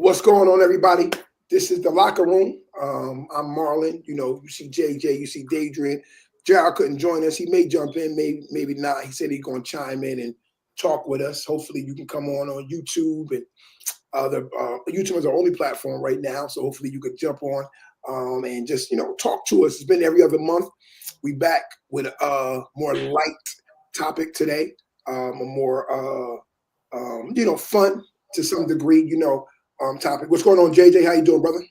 What's going on, everybody? This is the Locker Room. I'm Marlon. You see JJ, you see Daydream. JR couldn't join us. He may jump in, maybe not. He said he's going to chime in and talk with us. Hopefully, you can come on YouTube. And YouTube is our only platform right now, so hopefully you could jump on and just talk to us. It's been every other month. We back with a more light topic today, a more fun to some degree. Topic. What's going on, JJ? How you doing, brother?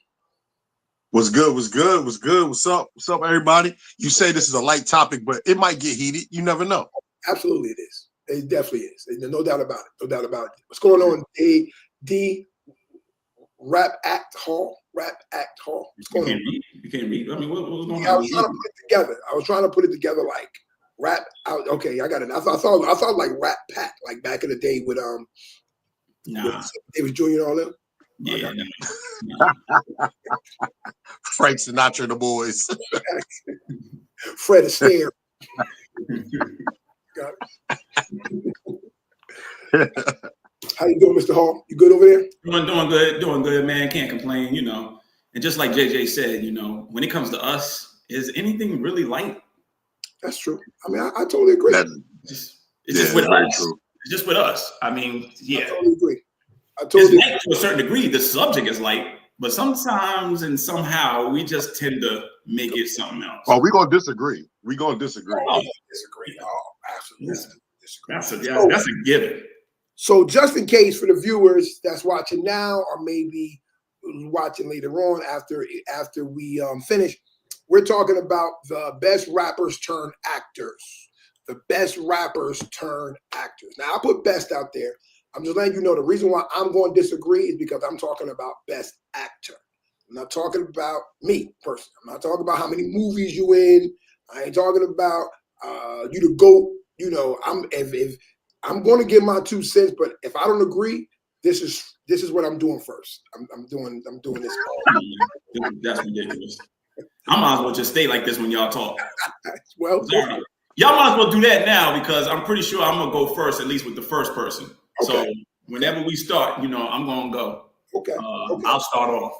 What's good? What's up, everybody? You say this is a light topic, but it might get heated. You never know. Absolutely, it is. It definitely is. No doubt about it. No doubt about it. What's going on, D Rap Act Hall? What's going on? You can't read. I mean, what's going on? I was trying to put it together. Like rap out. Okay, I got it. I thought like Rap Pack, like back in the day with David Jr. and all them. Yeah, Frank Sinatra and the boys. Fred Astaire. How you doing, Mr. Hall? You good over there? Doing good, man. Can't complain, And just like JJ said, when it comes to us, is anything really light? That's true. I mean, I totally agree. It's just with us. True. It's just with us. I mean, yeah. I totally agree. It's light to a certain degree. The subject is light, but sometimes and somehow we just tend to make it something else. Oh, we're gonna disagree. Oh, disagree. Oh, absolutely. That's a given. So just in case for the viewers that's watching now or maybe watching later on after we finish, we're talking about the best rappers turned actors. The best rappers turned actors. Now I put best out there. I'm just letting you know the reason why I'm going to disagree is because I'm talking about best actor. I'm not talking about me personally. I'm not talking about how many movies you in. I ain't talking about you the GOAT. I'm going to give my 2 cents, but if I don't agree, this is what I'm doing first. I'm doing this. That's ridiculous. I might as well just stay like this when y'all talk. Well, y'all might as well do that now because I'm pretty sure I'm gonna go first, at least with the first person. Okay. So whenever we start, I'm gonna go. Okay. I'll start off.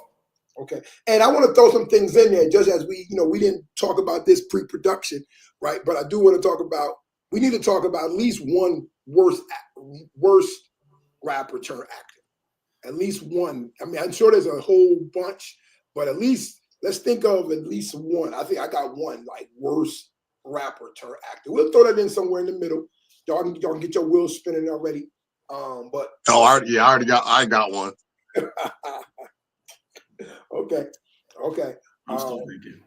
Okay. And I want to throw some things in there, just as we didn't talk about this pre-production, right? But I do want to talk about. We need to talk about at least one worst rapper turned actor. At least one. I mean, I'm sure there's a whole bunch, but at least let's think of at least one. I think I got one like worst rapper turned actor. We'll throw that in somewhere in the middle. Y'all can get your wheels spinning already. I got one. Okay. I'm still thinking.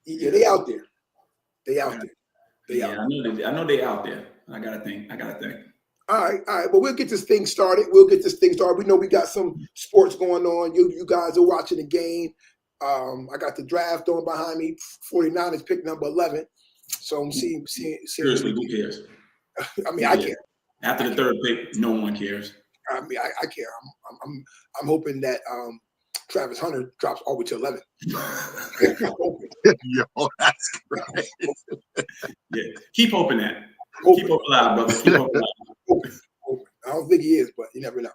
Yeah, they out there. I know they out there. I gotta think. All right. But we'll get this thing started. We know we got some sports going on. You guys are watching the game. I got the draft on behind me. 49ers pick number 11. So I'm seeing. Seriously, who cares? I mean, I care. After the third pick, no one cares. I mean, I care. I'm hoping that Travis Hunter drops all the way to 11. Yo, that's great. Yeah, keep hoping that. Keep hope alive, brother. Keep hope alive. I don't think he is, but you never know.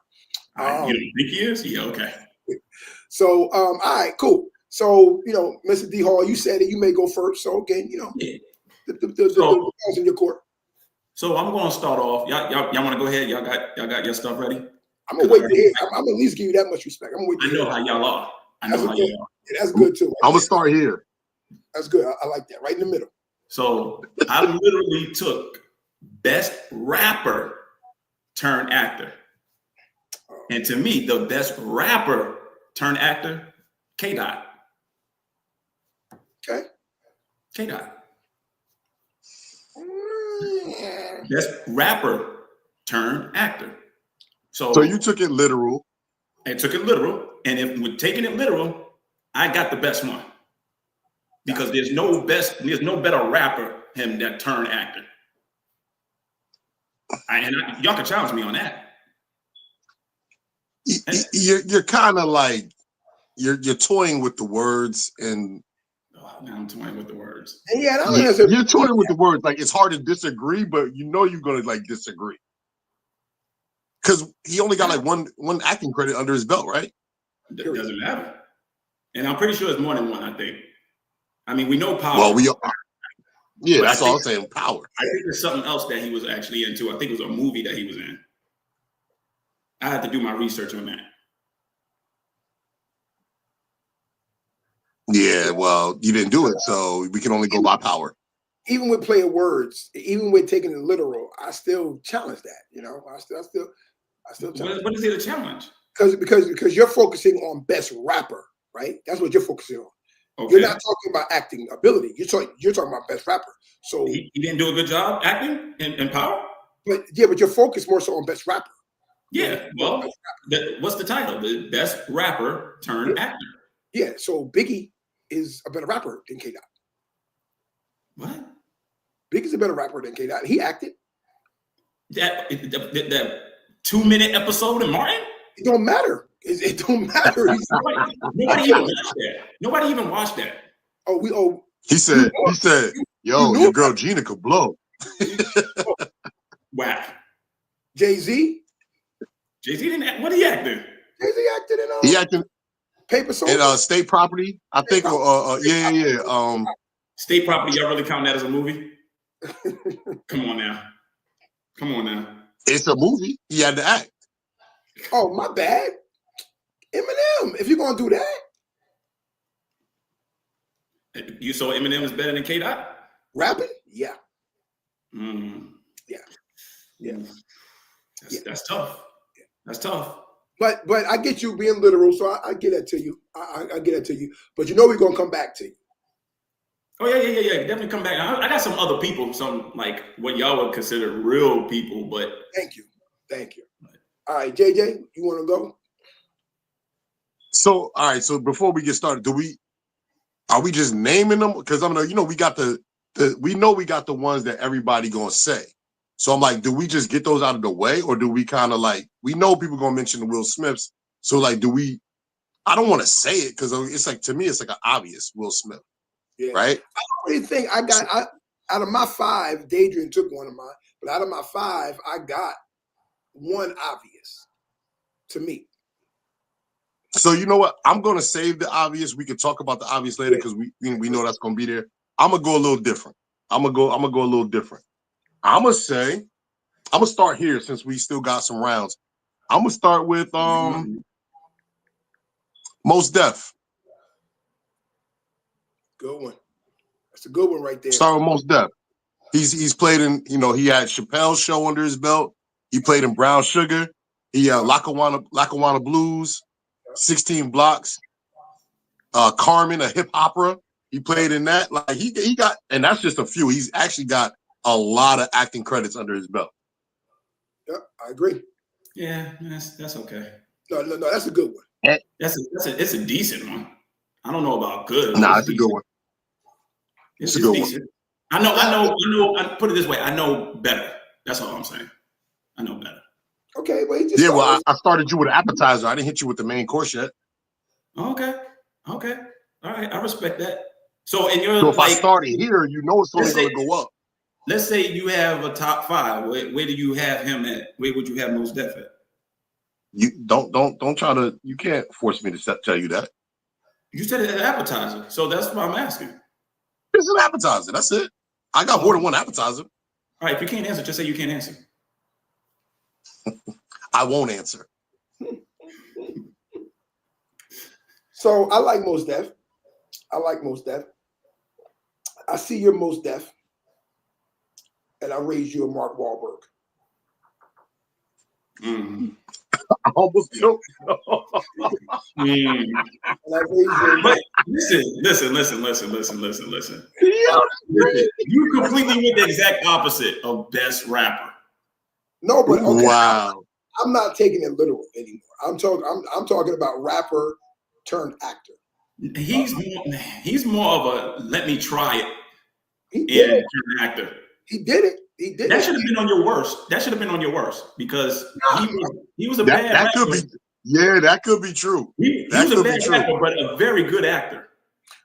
You don't think he is? Yeah, okay. So, all right, cool. So, Mr. D Hall, you said that you may go first. So, again, the ball's in your court. So I'm going to start off. Y'all want to go ahead? Y'all got your stuff ready? I'm gonna wait to hear. I'm at least give you that much respect. I'm gonna wait. I know how y'all are. Yeah, that's good too. I'm gonna start here. That's good. I like that. Right in the middle. So I literally took best rapper turned actor, and to me, the best rapper turned actor, K-Dot. Okay. K-Dot. Best rapper turned actor. So you took it literal. I took it literal. And if we're taking it literal, I got the best one. Because there's no better rapper him that turned actor. Y'all can challenge me on that. You're kind of like you're toying with the words and now I'm toying with the words. Yeah, you're toying with the words. Like it's hard to disagree, but you're gonna like disagree. Because he only got like one acting credit under his belt, right? It doesn't matter. And I'm pretty sure it's more than one, I think. I mean, we know Power. Well, yeah, but that's all I'm saying. Power. I think there's something else that he was actually into. I think it was a movie that he was in. I had to do my research on that. Yeah, well, you didn't do it, so we can only go by Power. Even with playing words, even with taking it literal, I still challenge that. You know, I still challenge. What is it a challenge? Because you're focusing on best rapper, right? That's what you're focusing on. Okay. You're not talking about acting ability. You're talking about best rapper. So he didn't do a good job acting in Power. But you're focused more so on best rapper. Yeah. Well, what's the title? The best rapper turned actor. Yeah. So Biggie is a better rapper than K-Dot. What? Biggie's a better rapper than K-Dot. He acted. That 2-minute episode in Martin? It don't matter. It don't matter. Nobody even watched that. Nobody even watched that. He said, yo, your girl Gina could blow. Wow. Jay-Z didn't act. What he acted? Jay-Z acted in he acted Paper Soldier. in State Property. I think yeah. State Property, y'all really count that as a movie? Come on now. It's a movie. He had to act. Oh, my bad. Eminem, if you're gonna do that. You saw Eminem is better than K-Dot? Rapping? Yeah. Yeah. That's tough. That's tough. But I get you being literal, so I get that to you. I get that to you. But you know we're gonna come back to you. Oh yeah. Definitely come back. I got some other people, some like what y'all would consider real people, but Thank you. All right, JJ, you want to go? So all right. So before we get started, are we just naming them? Because I'm we got we know we got the ones that everybody gonna say. So I'm like, do we just get those out of the way, or do we kind of like, we know people gonna mention the Will Smiths, so like, I don't want to say it because it's like, to me it's like an obvious Will Smith, right? I don't really think out of my 5, Daedrian took one of mine, but out of my 5, I got one obvious to me. So you know what? I'm gonna save the obvious. We can talk about the obvious later because we know that's gonna be there. I'm gonna go a little different. I'm gonna go a little different. I'm gonna start here since we still got some rounds. I'm gonna start with Mos Def. Good one. That's a good one right there. Start with Mos Def. He's played in, he had Chappelle's show under his belt. He played in Brown Sugar. He Lackawanna Blues, 16 Blocks, Carmen, a hip opera. He played in that. Like he got, and that's just a few. He's actually got a lot of acting credits under his belt. Yeah, I agree. Yeah, that's okay. No, that's a good one. It's a decent one. I don't know about good. Nah, it's a good one. It's a good decent. One. I know. I put it this way. I know better. That's all I'm saying. I know better. Okay, well, I started you with an appetizer. I didn't hit you with the main course yet. Okay. All right. I respect that. So if I started here, it's only going to go up. Let's say you have a top 5. Where do you have him at? Where would you have Mos Def at? You don't try to. You can't force me to tell you that. You said it's an appetizer, so that's why I'm asking. It's an appetizer. That's it. I got more than one appetizer. All right. If you can't answer, just say you can't answer. I won't answer. So I like Mos Def. I see your Mos Def, and I raise you a Mark Wahlberg. I almost choked. Listen. You completely went the exact opposite of best rapper. No, but okay. Wow. I'm not taking it literal anymore. I'm talking about rapper turned actor. He's more of a let me try it. He did it. Turn actor. He did it. That should have been on your worst. Because he was a bad that rapper. Could be. Yeah, that could be true. He was a bad rapper, but a very good actor.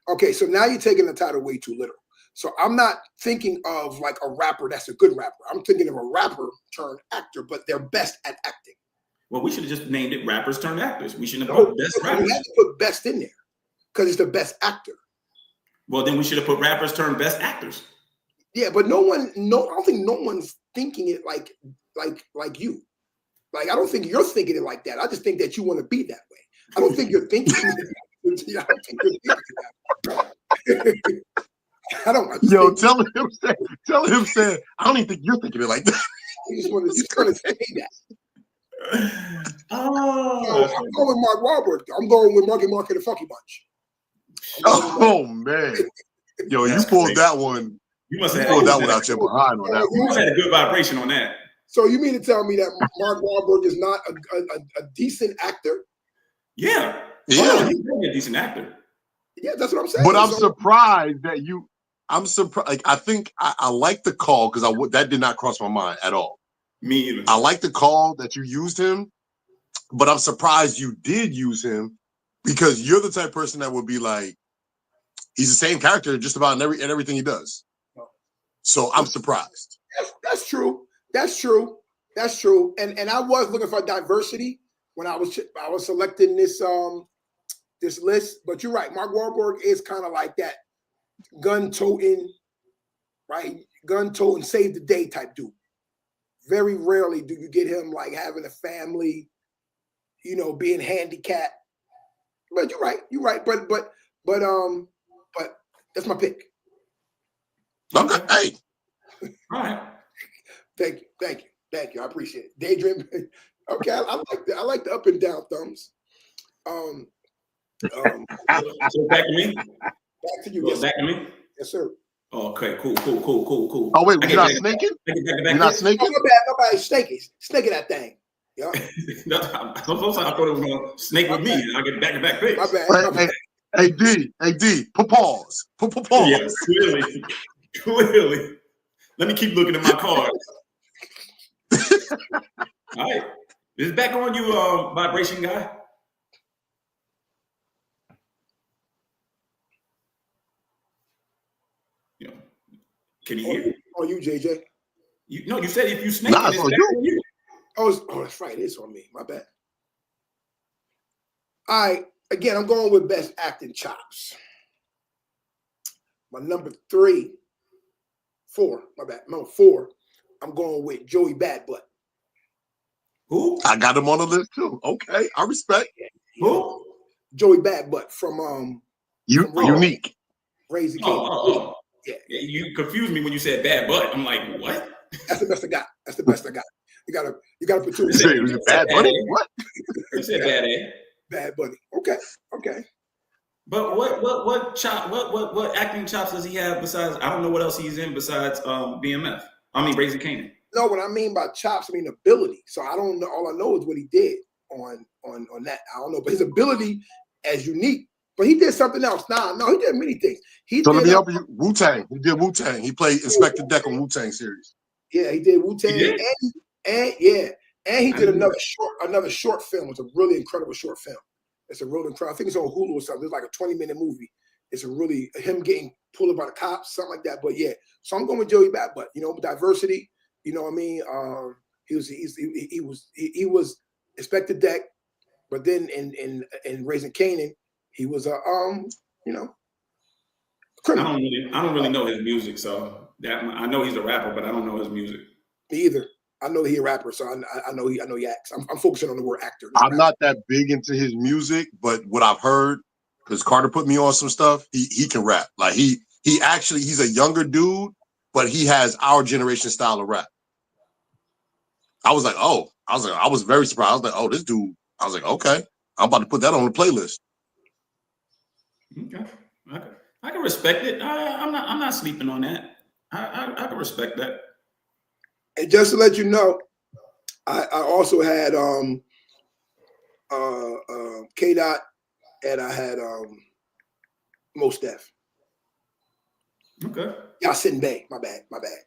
Okay, so now you're taking the title way too literal. So I'm not thinking of like a rapper that's a good rapper. I'm thinking of a rapper turned actor, but they're best at acting. Well, we should have just named it rappers turned actors. We shouldn't have No, put best we rappers. had to put best in there because it's the best actor. Well, then we should have put rappers turned best actors. Yeah, but I don't think no one's thinking it like you. Like, I don't think you're thinking it like that. I just think that you want to be that way. I don't think you're thinking. I don't think you're thinking that way. Yo, tell him say. I don't even think you're thinking it like that. You just want to say that. Oh, I'm going with Mark Wahlberg. I'm going with Marky Mark and the Funky Bunch. Oh man, yo, you pulled that one. You must have pulled that one out your behind on that You one. must have had a good vibration on that. So you mean to tell me that Mark Wahlberg is not a decent actor? Yeah. Yeah. Oh, he's really a decent actor. Yeah, that's what I'm saying. But I'm surprised that you. I'm surprised. Like, I think I like the call because that did not cross my mind at all. Me either. I like the call that you used him, but I'm surprised you did use him because you're the type of person that would be like, he's the same character just about in everything he does. So I'm surprised. That's true. That's true. That's true. And I was looking for diversity when I was selecting this this list. But you're right. Mark Wahlberg is kind of like that gun-toting, right? Gun-toting, save the day type dude. Very rarely do you get him like having a family, being handicapped. But you're right. You're right. But that's my pick. Okay. Hey. All right. Thank you. I appreciate it. Daydream. Okay, I like the up and down thumbs. So back to me. Back to you. Well, Yes, back to me. yes, sir. Okay, cool. Oh wait, you're not snaking? You're not snaking? Oh, bad. Nobody snaking that thing. Yeah. I thought it was gonna snake with me, and I get back-to-back picks. My bad. Hey D, pause. Pause. Yeah, clearly. Let me keep looking at my cards. All right, is it back on you, vibration guy? Can you hear? Oh, you, JJ. You said if you snake, Nah, it's back on you. Oh, that's right. It's on me. My bad. All right. Again, I'm going with best acting chops. My number 4. My bad. Number 4. I'm going with Joey Badbutt. Who? I got him on the list too. Okay, I respect. Who? Joey Badbutt from Unique. Raising King. Oh. Yeah, you confused me when you said bad butt. I'm like, what? That's the best I got. You gotta put two. You said it was a bad buddy. What? You said bad A. Bad Bunny. Okay. But what acting chops does he have besides? I don't know what else he's in besides BMF. I mean, Raising Kanan. No, what I mean by chops, I mean ability. So I don't know. All I know is what he did on that. I don't know, but his ability as Unique. But he did something else. No, he did many things. Let me help you. Wu-Tang. He did Wu-Tang. He played Inspector Deck on Wu-Tang series. Yeah, he did Wu-Tang. And he did another short film. It's a really incredible short film. It's a really incredible. I think it's on Hulu or something. It's like a 20-minute movie. It's a really him getting pulled up by the cops, something like that. But yeah, so I'm going with Joey Badbutt. Diversity. You know what I mean? He was Inspector Deck, but then in Raising Kanan, he was criminal. I don't really know his music, so I know he's a rapper, but I don't know his music. Me either. I know he's a rapper, so I know he acts. I'm focusing on the word actor. I'm not that big into his music, but what I've heard, because Carter put me on some stuff, he can rap. Like he's a younger dude, but he has our generation style of rap. I was very surprised. I was like, oh, this dude. I was like, okay, I'm about to put that on the playlist. Okay, I can respect it. I'm not sleeping on that. I can respect that. And just to let you know, I also had K-Dot and I had Mos Def. Okay. Yasin Bey, my bad.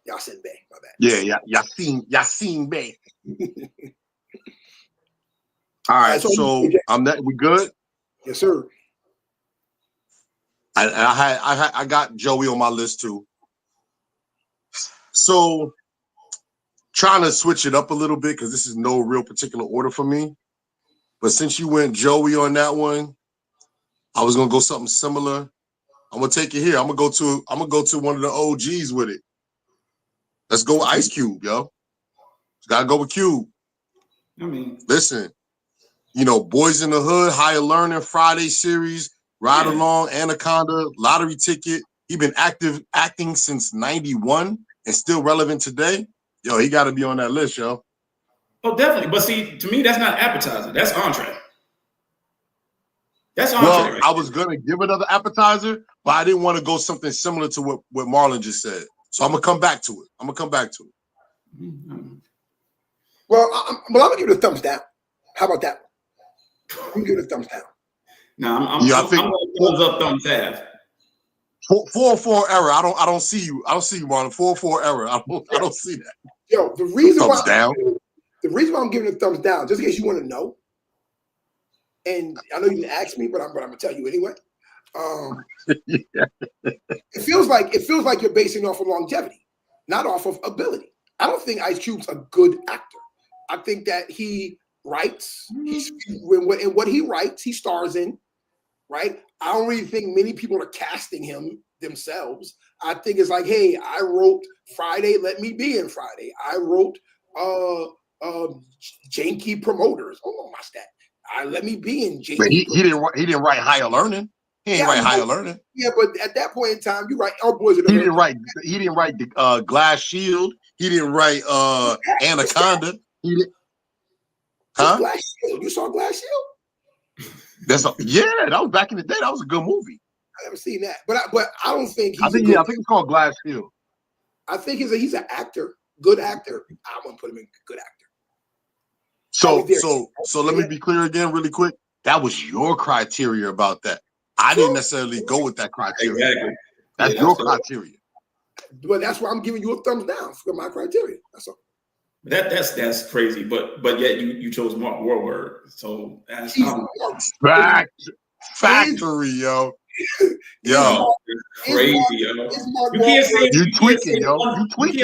Yasin Bey, my bad. Yeah, Yasin Bey. All right, so I'm that. We good? Yes, sir. I got Joey on my list too. So trying to switch it up a little bit because this is no real particular order for me. But since you went Joey on that one, I was gonna go something similar. I'm gonna take it here. I'm gonna go to one of the OGs with it. Let's go with Ice Cube, yo. Gotta go with Cube. I mean, listen, Boys in the Hood, Higher Learning, Friday series, Ride Along, Anaconda, Lottery Ticket. He been acting since 91 and still relevant today. Yo, he got to be on that list, yo. Oh, definitely. But see, to me, that's not appetizer. That's entree. That's entree. Well, right I was going to give another appetizer, but I didn't want to go something similar to what Marlon just said. So I'm going to come back to it. Mm-hmm. Well, I'm going to give it a thumbs down. How about that? I'm going to give it a thumbs down. No, I'm going to thumbs up, thumbs half. 4-4 error. I don't see you. I don't see you, Marlon. 4-4 error. I don't see that. Yo, the reason why I'm giving it a thumbs down, just in case you want to know, and I know you didn't ask me, but I'm gonna tell you anyway. It feels like you're basing off of longevity, not off of ability. I don't think Ice Cube's a good actor. I think that he writes. In what he writes, he stars in. Right? I don't really think many people are casting him themselves. I think it's like, hey, I wrote Friday, let me be in Friday. I wrote Janky Promoters. Oh, my stat. Let me be in Janky. But he didn't write Higher Learning. He didn't write Higher Learning. Yeah, but at that point in time, you write Our Boys in the Hood. He didn't write the Glass Shield. He didn't write Anaconda. Glass Shield. You saw Glass Shield? That was back in the day. That was a good movie. I never seen that, but I don't think I think it's called Glass Shield. I think he's an actor, good actor. I wouldn't put him in good actor. So let me be clear again, really quick. That was your criteria about that. I didn't necessarily go with that criteria. Exactly. That's your criteria. But that's why I'm giving you a thumbs down for my criteria. That's all. That's crazy, but yet you chose Mark Wahlberg, so that's factory, yo. Crazy, yo. You can't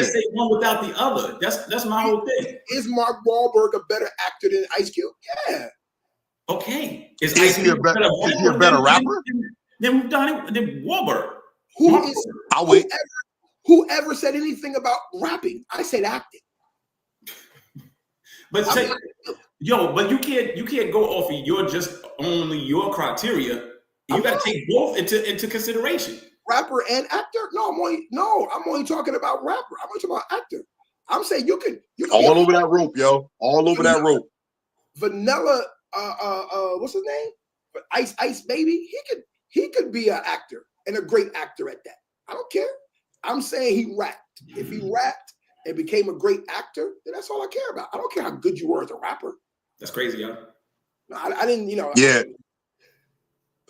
say one without the other. That's my whole thing. Is Mark Wahlberg a better actor than Ice Cube? Yeah. Okay. Is he a better rapper than Wahlberg? Whoever said anything about rapping? I said acting. But but you can't go off of only your criteria. You got to take both into consideration. Rapper and actor? No, I'm only talking about rapper. I'm only talking about actor. I'm saying you can all over that rope, yo. All over that rope. Vanilla, what's his name? Ice Baby. He could be an actor and a great actor at that. I don't care. I'm saying he rapped. If he rapped and became a great actor, then that's all I care about. I don't care how good you were as a rapper. That's crazy, yo. No, I didn't, Yeah.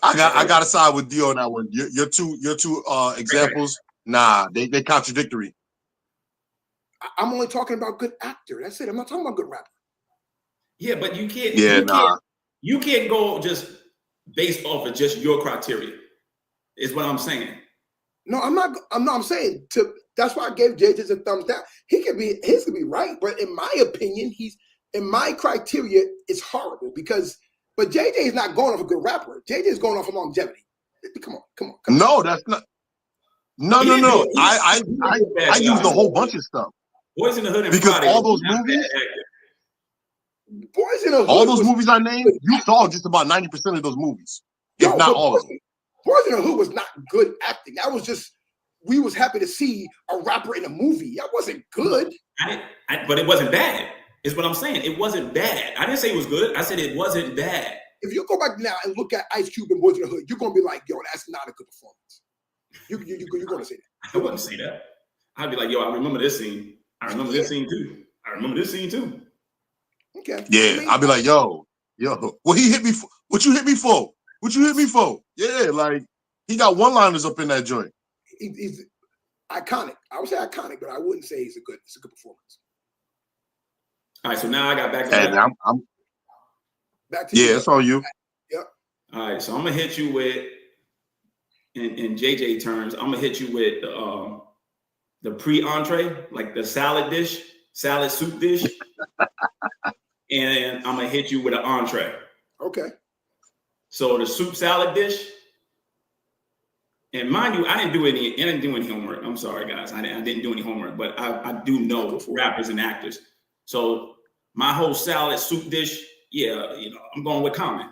I got to side with Dio on that one. Your two examples, nah, they contradictory. I'm only talking about good actor. That's it. I'm not talking about good rapper. Yeah, but you can't. Yeah, You can't go just based off of just your criteria. Is what I'm saying. No, I'm not. I'm saying that's why I gave JJ a thumbs down. His could be right, but in my opinion, in my criteria, it's horrible because. But JJ is not going off a good rapper. JJ is going off of longevity. Come on. No, that's not. No. I used a whole bunch of stuff. Boys in the Hood and because Friday, all those movies. Boys in the Hood. All those movies I named, you saw just about 90% of those movies, if not all of them. Boys in the Hood was not good acting. That was just we was happy to see a rapper in a movie. That wasn't good. But it wasn't bad. Is what I'm saying. It wasn't bad. I didn't say it was good. I said it wasn't bad. If you go back now and look at Ice Cube and Boys in the Hood, you're gonna be like, yo, that's not a good performance. You're gonna say that. I wouldn't say that. I'd be like, yo, I remember this scene. I remember this scene too. I remember this scene too. Okay. Yeah, I'd be like, yo. What he hit me for? What you hit me for? What you hit me for? Yeah, like he got one-liners up in that joint. He's iconic. I would say iconic, but I wouldn't say it's a good performance. All right, so now I got back to that. I'm back to you. Yeah, it's on you. Yep. All right, so I'm gonna hit you with in JJ terms, I'm gonna hit you with the pre-entree, like the salad dish. salad soup dish, and I'm gonna hit you with an entree. Okay. So the soup salad dish, and mind you, I didn't do any homework. I'm sorry, guys, I didn't do any homework, but I do know rappers and actors. So my whole salad soup dish, yeah, I'm going with Common.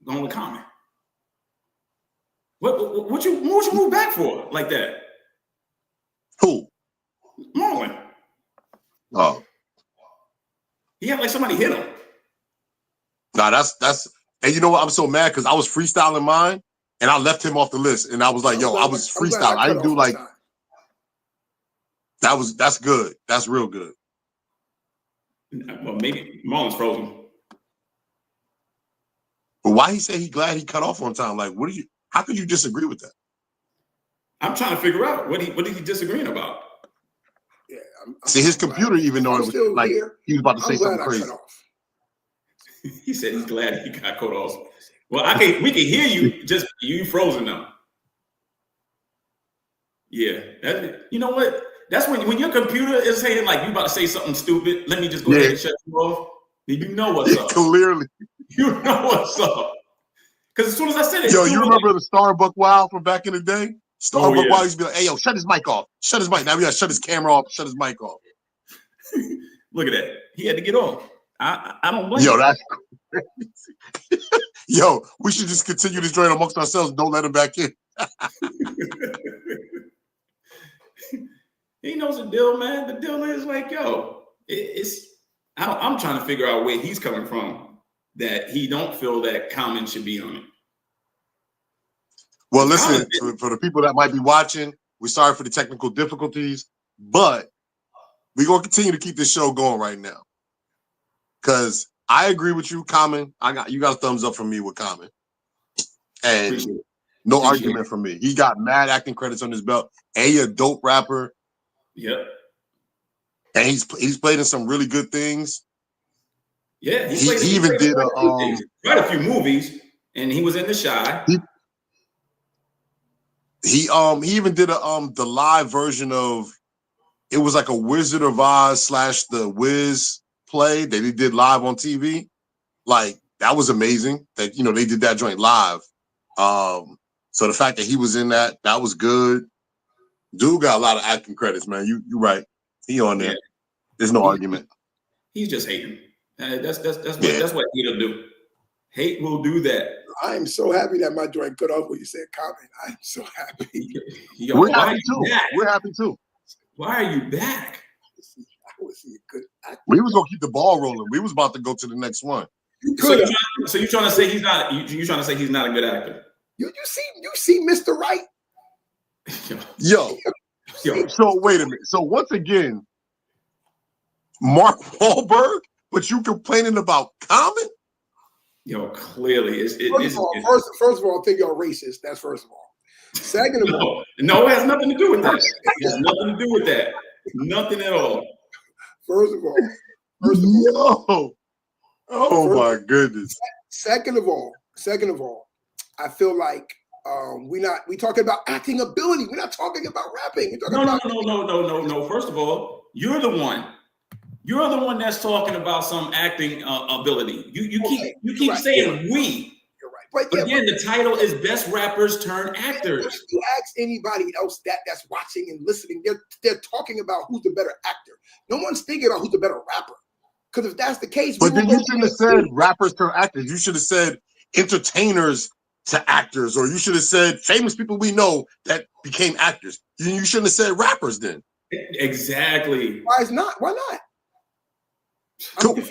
Going with Common. What you move back for like that? Who? Marlon. Oh, He had like somebody hit him. nah, that's. And you know what? I'm so mad because I was freestyling mine, and I left him off the list, and I was like, "Yo, I was freestyling. I didn't do like that. That's good. That's real good." Well, maybe Marlon's frozen. But why he say he glad he cut off on time? Like, what do you? How could you disagree with that? I'm trying to figure out what he disagreeing about. Yeah, See, his computer, even though it was like he was about to say something crazy. He said he's glad he got cut off. Well, we can hear you. Just you frozen now. Yeah, you know what? That's when your computer is saying like you about to say something stupid. Let me just go ahead and shut you off. Then you know what's up. Clearly, you know what's up. Because as soon as I said it, yo, you remember the Starbuck Wow from back in the day? Starbuck Wow used to be like, "Hey, yo, shut his mic off. Shut his mic." Now we got to shut his camera off. Shut his mic off. Look at that. He had to get off. I don't blame him. Yo, him. that's crazy. Yo, we should just continue this joint amongst ourselves. Don't let him back in. He knows the deal, man. The deal is like, yo, I'm trying to figure out where he's coming from that he don't feel that Common should be on it. Well, listen, for the people that might be watching, we're sorry for the technical difficulties, but we're going to continue to keep this show going right now. Because I agree with you, Common. You got a thumbs up from me with Common. And no argument from me. He got mad acting credits on his belt. A dope rapper. Yep. And he's played in some really good things. Yeah, he even did quite a few movies, and he was in The Shy. He even did the live version of, it was like a Wizard of Oz / the Wiz play that he did live on TV. Like, that was amazing that they did that joint live. So the fact that he was in that was good. Dude got a lot of acting credits, man. You right. He on there. Yeah. There's no argument. He's just hating. That's what he'll do. Hate will do that. I am so happy that my joint cut off when you said Common. I'm so happy. Yo, We're happy too. We're happy too. Why are you back? I would see a good actor. We was gonna keep the ball rolling. We was about to go to the next one. So you're trying to say he's not? You trying to say he's not a good actor? You see Mr. Right? Yo. So wait a minute. So once again, Mark Wahlberg, but you complaining about Common? Yo, clearly, first of all, I think y'all racist. That's first of all. Second of all, no, it has nothing to do with that. It has nothing to do with that. Nothing at all. First of all, my goodness. Second of all, I feel like we talking about acting ability. We're not talking about rapping. No. First of all, you're the one. You're the one that's talking about some acting ability. You keep saying we. You're right. But again, the title is Best Rappers Turn Actors. If you ask anybody else that's watching and listening, they're talking about who's the better actor. No one's thinking about who's the better rapper. Because if that's the case, but then you shouldn't have said rappers turn actors. You should have said entertainers to actors, or you should have said famous people we know that became actors. You shouldn't have said rappers then. Exactly. Why not? If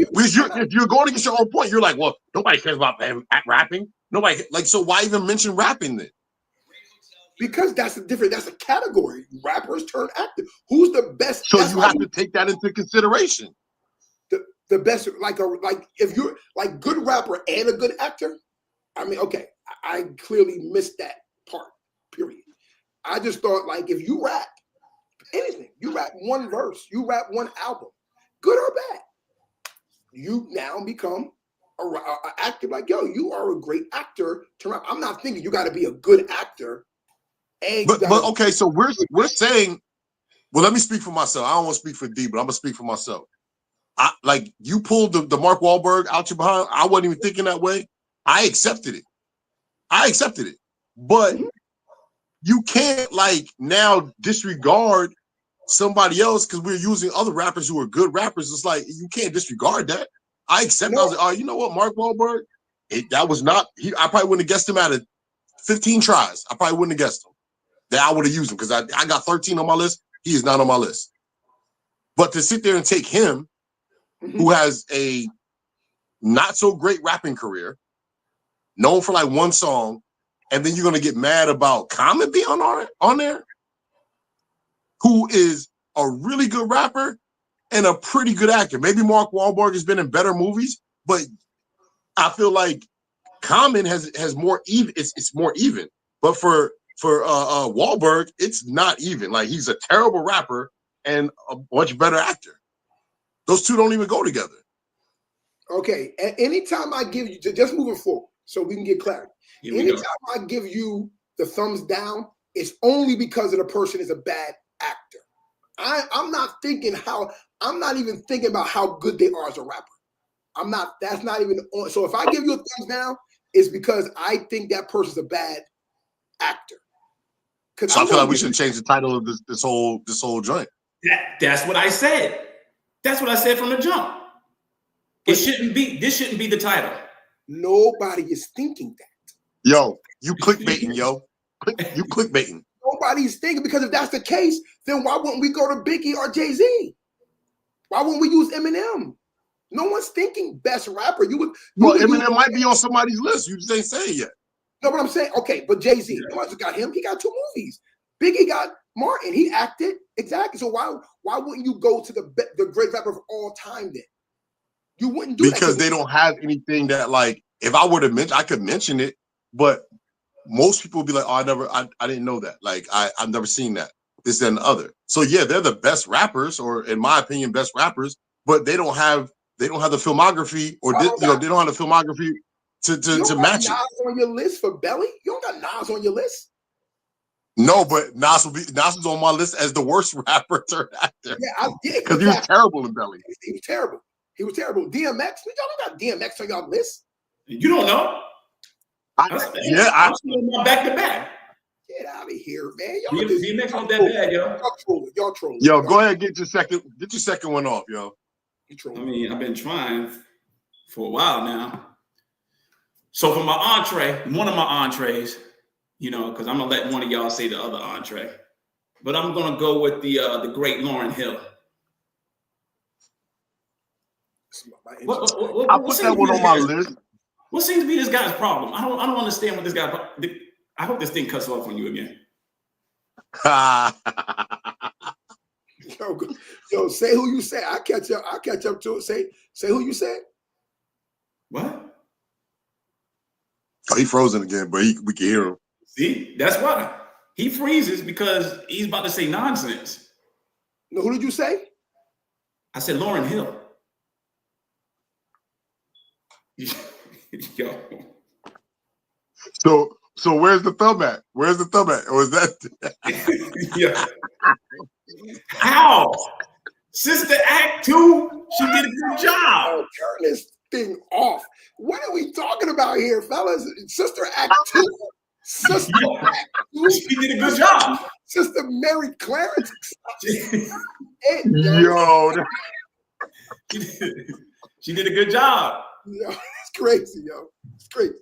you're going against your own point, you're like, well, nobody cares about rapping. Nobody so why even mention rapping then? Because that's a category. Rappers turn actors. Who's the best? So you have to take that into consideration. The best, like if you're like good rapper and a good actor. I mean, okay, I clearly missed that part. Period. I just thought like if you rap anything, you rap one verse, you rap one album, good or bad, you now become an actor. Like, yo, you are a great actor to rap. I'm not thinking you got to be a good actor. But okay, so we're saying Well, let me speak for myself. I don't want to speak for D, but I'm gonna speak for myself. Like you pulled the Mark Wahlberg out your behind. I wasn't even thinking that way. I accepted it. But you can't like now disregard somebody else because we're using other rappers who are good rappers. It's like you can't disregard that. I accept. I was like, oh, you know what, Mark Wahlberg? That was not. I probably wouldn't have guessed him out of 15 tries. I probably wouldn't have guessed him. That I would have used him because I got 13 on my list. He is not on my list. But to sit there and take him, who has a not so great rapping career, known for like one song, and then you're gonna get mad about Common being on there, who is a really good rapper and a pretty good actor. Maybe Mark Wahlberg has been in better movies, but I feel like Common has more even. It's more even. But for Wahlberg, it's not even. Like he's a terrible rapper and a much better actor. Those two don't even go together. Okay. Anytime I give you, just moving forward, so we can get clarity. Anytime I give you the thumbs down, it's only because of the person is a bad actor. I'm not even thinking about how good they are as a rapper. That's not even on. So if I give you a thumbs down, it's because I think that person's a bad actor. So I feel like we should change the title of this whole joint. That's what I said. That's what I said from the jump. This shouldn't be the title. Nobody is thinking that. Yo, you clickbaiting, yo. You clickbaiting. Nobody's thinking, because if that's the case, then why wouldn't we go to Biggie or Jay-Z? Why wouldn't we use Eminem? No one's thinking best rapper. Eminem might be on somebody's list. You just ain't saying yet. No, but I'm saying, okay, but Jay-Z, no one's got him. He got 2 movies. Biggie got Martin. He acted. Exactly. So why wouldn't you go to the great rapper of all time then? You wouldn't do that. Because they don't have anything that, like, if I were to mention, I could mention it, but most people would be like, oh, I didn't know that. Like, I've never seen that. This, that, and the other. So yeah, they're the best rappers, or in my opinion, best rappers, but they don't have the filmography, or they don't have the filmography to match it. Nas on your list for Belly? You don't got Nas on your list? No, but Nas is on my list as the worst rapper turned actor. Yeah, because he was terrible in Belly. He was terrible. He was terrible. DMX, y'all don't got DMX on y'all list. You don't know. I'm still back to back. Get out of here, man. DMX on that bad, yo. Y'all trolling. Yo, go ahead, get your second one off, yo. I mean, I've been trying for a while now. So for my entree, one of my entrees, because I'm gonna let one of y'all say the other entree, but I'm gonna go with the great Lauryn Hill. I put that one on my list. What seems to be this guy's problem? I don't understand what this guy. I hope this thing cuts off on you again. Yo, say who you say. I'll catch up to it. Say who you said. What? Oh, he frozen again, but we can hear him. See, that's why he freezes, because he's about to say nonsense. No, who did you say? I said Lauryn Hill. Yo. So where's the thumb at? Or is that? Yeah. How? Sister Act 2, she did a good job. Oh, turn this thing off. What are we talking about here, fellas? Sister Act 2? Sister Act 2? She did a good job. Sister Mary Clarence? Yo. She did a good job. Yo, it's crazy, yo. It's crazy.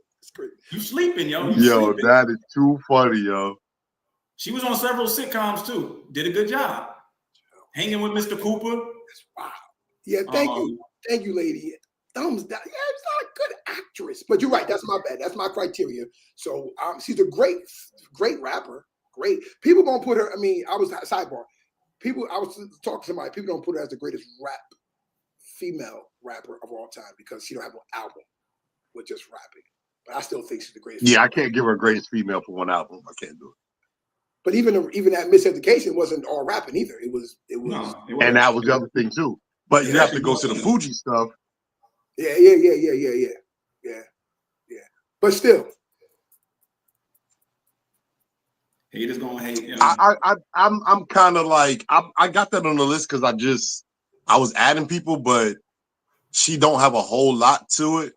You sleeping, yo. Sleeping. That is too funny, yo. She was on several sitcoms too. Did a good job. Hanging with Mr. Cooper. Wow. Yeah, thank you. Thank you, lady. Thumbs down. Yeah, it's not a good actress. But you're right. That's my bad. That's my criteria. So she's a great rapper. Great. People don't put her, I was sidebar. I was talking to somebody, people don't put her as the greatest female rapper of all time because she don't have an album with just rapping. But I still think she's the greatest. Yeah, I can't give her greatest female for one album. I can't do it. But even that Miseducation wasn't all rapping either. It was. And that was the other thing too. But you have to go to the Fuji stuff. Yeah. But still. Haters gonna hate. You know. I'm kind of like I got that on the list because I was adding people, but she don't have a whole lot to it.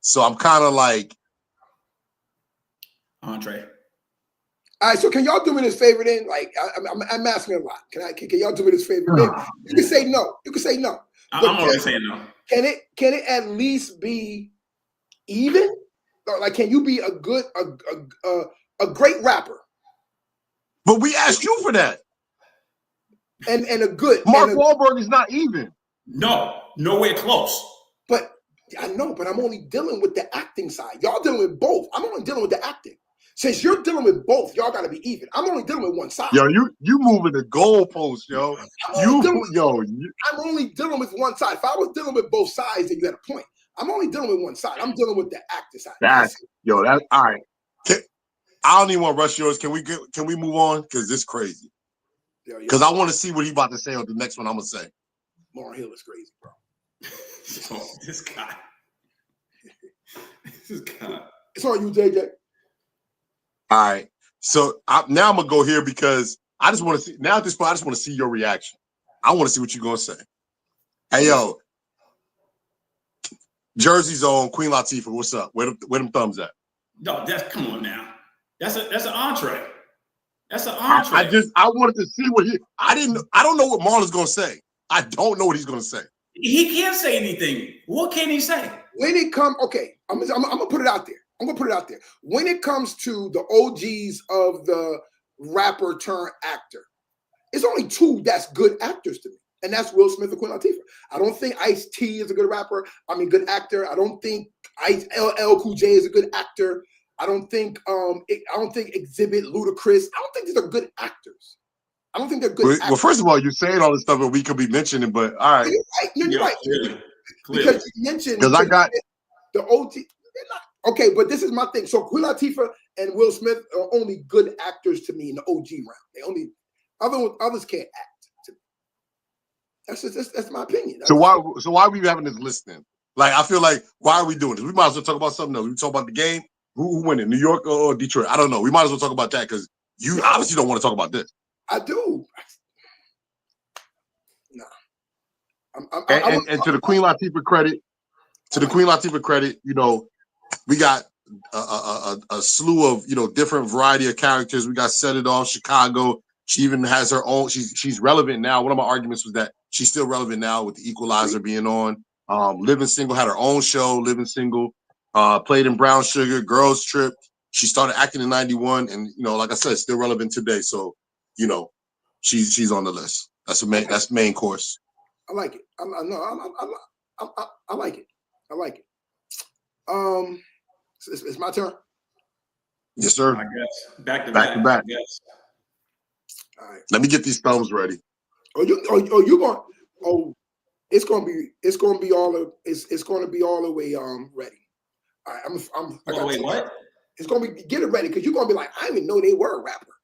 So I'm kind of like Entree. All right, so can y'all do me this favor then? Like, I'm asking a lot. Can y'all do me this favor? Maybe you can say no. You can say no. I'm already saying no. Can it at least be even? Or like, can you be a great rapper? But we asked you for that. And a good Mark Wahlberg is not even. No, nowhere close. But I know, but I'm only dealing with the acting side. Y'all dealing with both. I'm only dealing with the acting. Since you're dealing with both, y'all gotta be even. I'm only dealing with one side. Yo, you moving the goalpost, yo. I'm only dealing with one side. If I was dealing with both sides, then you had a point. I'm only dealing with one side. I'm dealing with the actor side. That's all right. I don't even want to rush yours. Can we move on? Because this is crazy. Because I want to see what he about to say on the next one I'm gonna say. Lauryn Hill is crazy, bro. This guy. This guy. It's on you, JJ. All right. So now I'm gonna go here because I just want to see. Now at this point, I just want to see your reaction. I want to see what you're gonna say. Hey yo, Jersey's on Queen Latifah. What's up? Where them thumbs at? No, come on now. That's an entree. That's an entree. I wanted to see what I don't know what Marlon's gonna say. I don't know what he's gonna say. He can't say anything. What can he say? When it comes, okay, I'm gonna put it out there. When it comes to the OGs of the rapper turned actor, it's only two that's good actors to me, and that's Will Smith and Queen Latifah. I don't think Ice-T is a good rapper. Good actor. I don't think LL Cool J is a good actor. I don't think Exhibit, Ludacris. I don't think these are good actors. I don't think they're good. Well, first of all, you're saying all this stuff that we could be mentioning, but all right. You're right. Clearly. Because you mentioned I got the OG. Okay, but this is my thing. So Queen Latifah and Will Smith are only good actors to me in the OG round. They only others can't act. To me. That's my opinion. So why are we having this list then? Like I feel like why are we doing this? We might as well talk about something else. We talk about the game. Who win it? New York or Detroit? I don't know. We might as well talk about that because you obviously don't want to talk about this. I do. No. And to the Queen Latifah credit, you know, we got a slew of different variety of characters. We got Set It Off, Chicago. She even has her own. She's relevant now. One of my arguments was that she's still relevant now with the Equalizer being on. Living Single had her own show. Living Single played in Brown Sugar, Girls Trip. She started acting in '91, and like I said, still relevant today. So she's on the list. That's main course. I like it. I like it. I like it. It's my turn. Yes, sir. I guess back to back. Yes. All right. Let me get these thumbs ready. It's gonna be all the way ready. All right. Wait, what? It's gonna be get it ready because you're gonna be like, I didn't even know they were a rapper.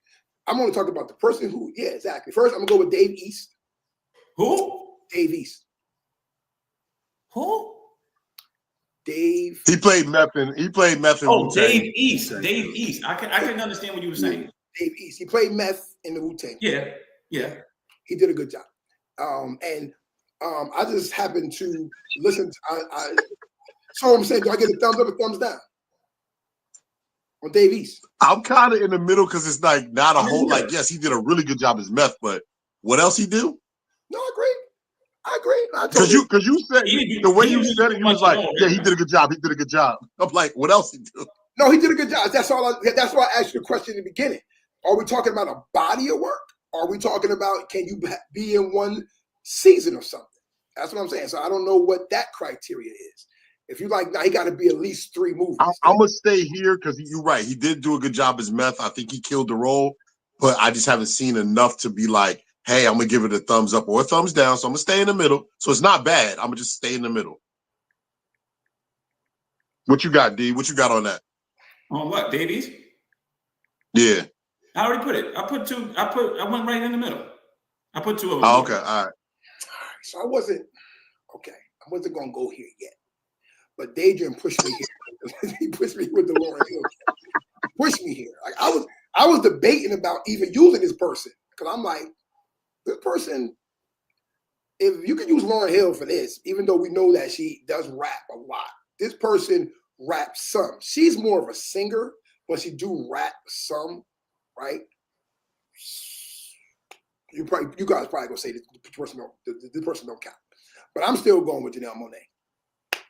I'm gonna talk about the person who, yeah, exactly. First, I'm gonna go with Dave East. Who? Dave East. Who? Dave. He played meth in Oh, Wu-Tang. Dave East. Dave East. I couldn't understand what you were saying. Dave East. He played meth in the Wu-Tang. Yeah. He did a good job. I just happened to listen to so I'm saying, do I get a thumbs up or thumbs down? On Dave East. I'm kind of in the middle because it's like not a whole yes, he did a really good job as meth, but what else he do? No, I agree. Because you said the way you said it, you was like, yeah, he did a good job. I'm like, what else he do? No, he did a good job. That's why I asked you the question in the beginning. Are we talking about a body of work? Are we talking about can you be in one season or something? That's what I'm saying. So I don't know what that criteria is. If you like, now he got to be at least 3 movies. I'm gonna stay here because you're right. He did do a good job as meth. I think he killed the role, but I just haven't seen enough to be like, hey, I'm gonna give it a thumbs up or a thumbs down. So I'm gonna stay in the middle. So it's not bad. I'm gonna just stay in the middle. What you got, D? What you got on that? On what, Davies? Yeah. I already put it. I put 2. I went right in the middle. I put 2 of them. Oh, okay. All right. So I wasn't gonna go here yet. But Daedrian pushed me here. He pushed me with the Lauryn Hill. Pushed me here. Like I I was debating about even using this person because I'm like, this person, if you could use Lauryn Hill for this, even though we know that she does rap a lot, this person raps some. She's more of a singer, but she do rap some, right? You guys probably gonna say this person don't count, but I'm still going with Janelle Monáe.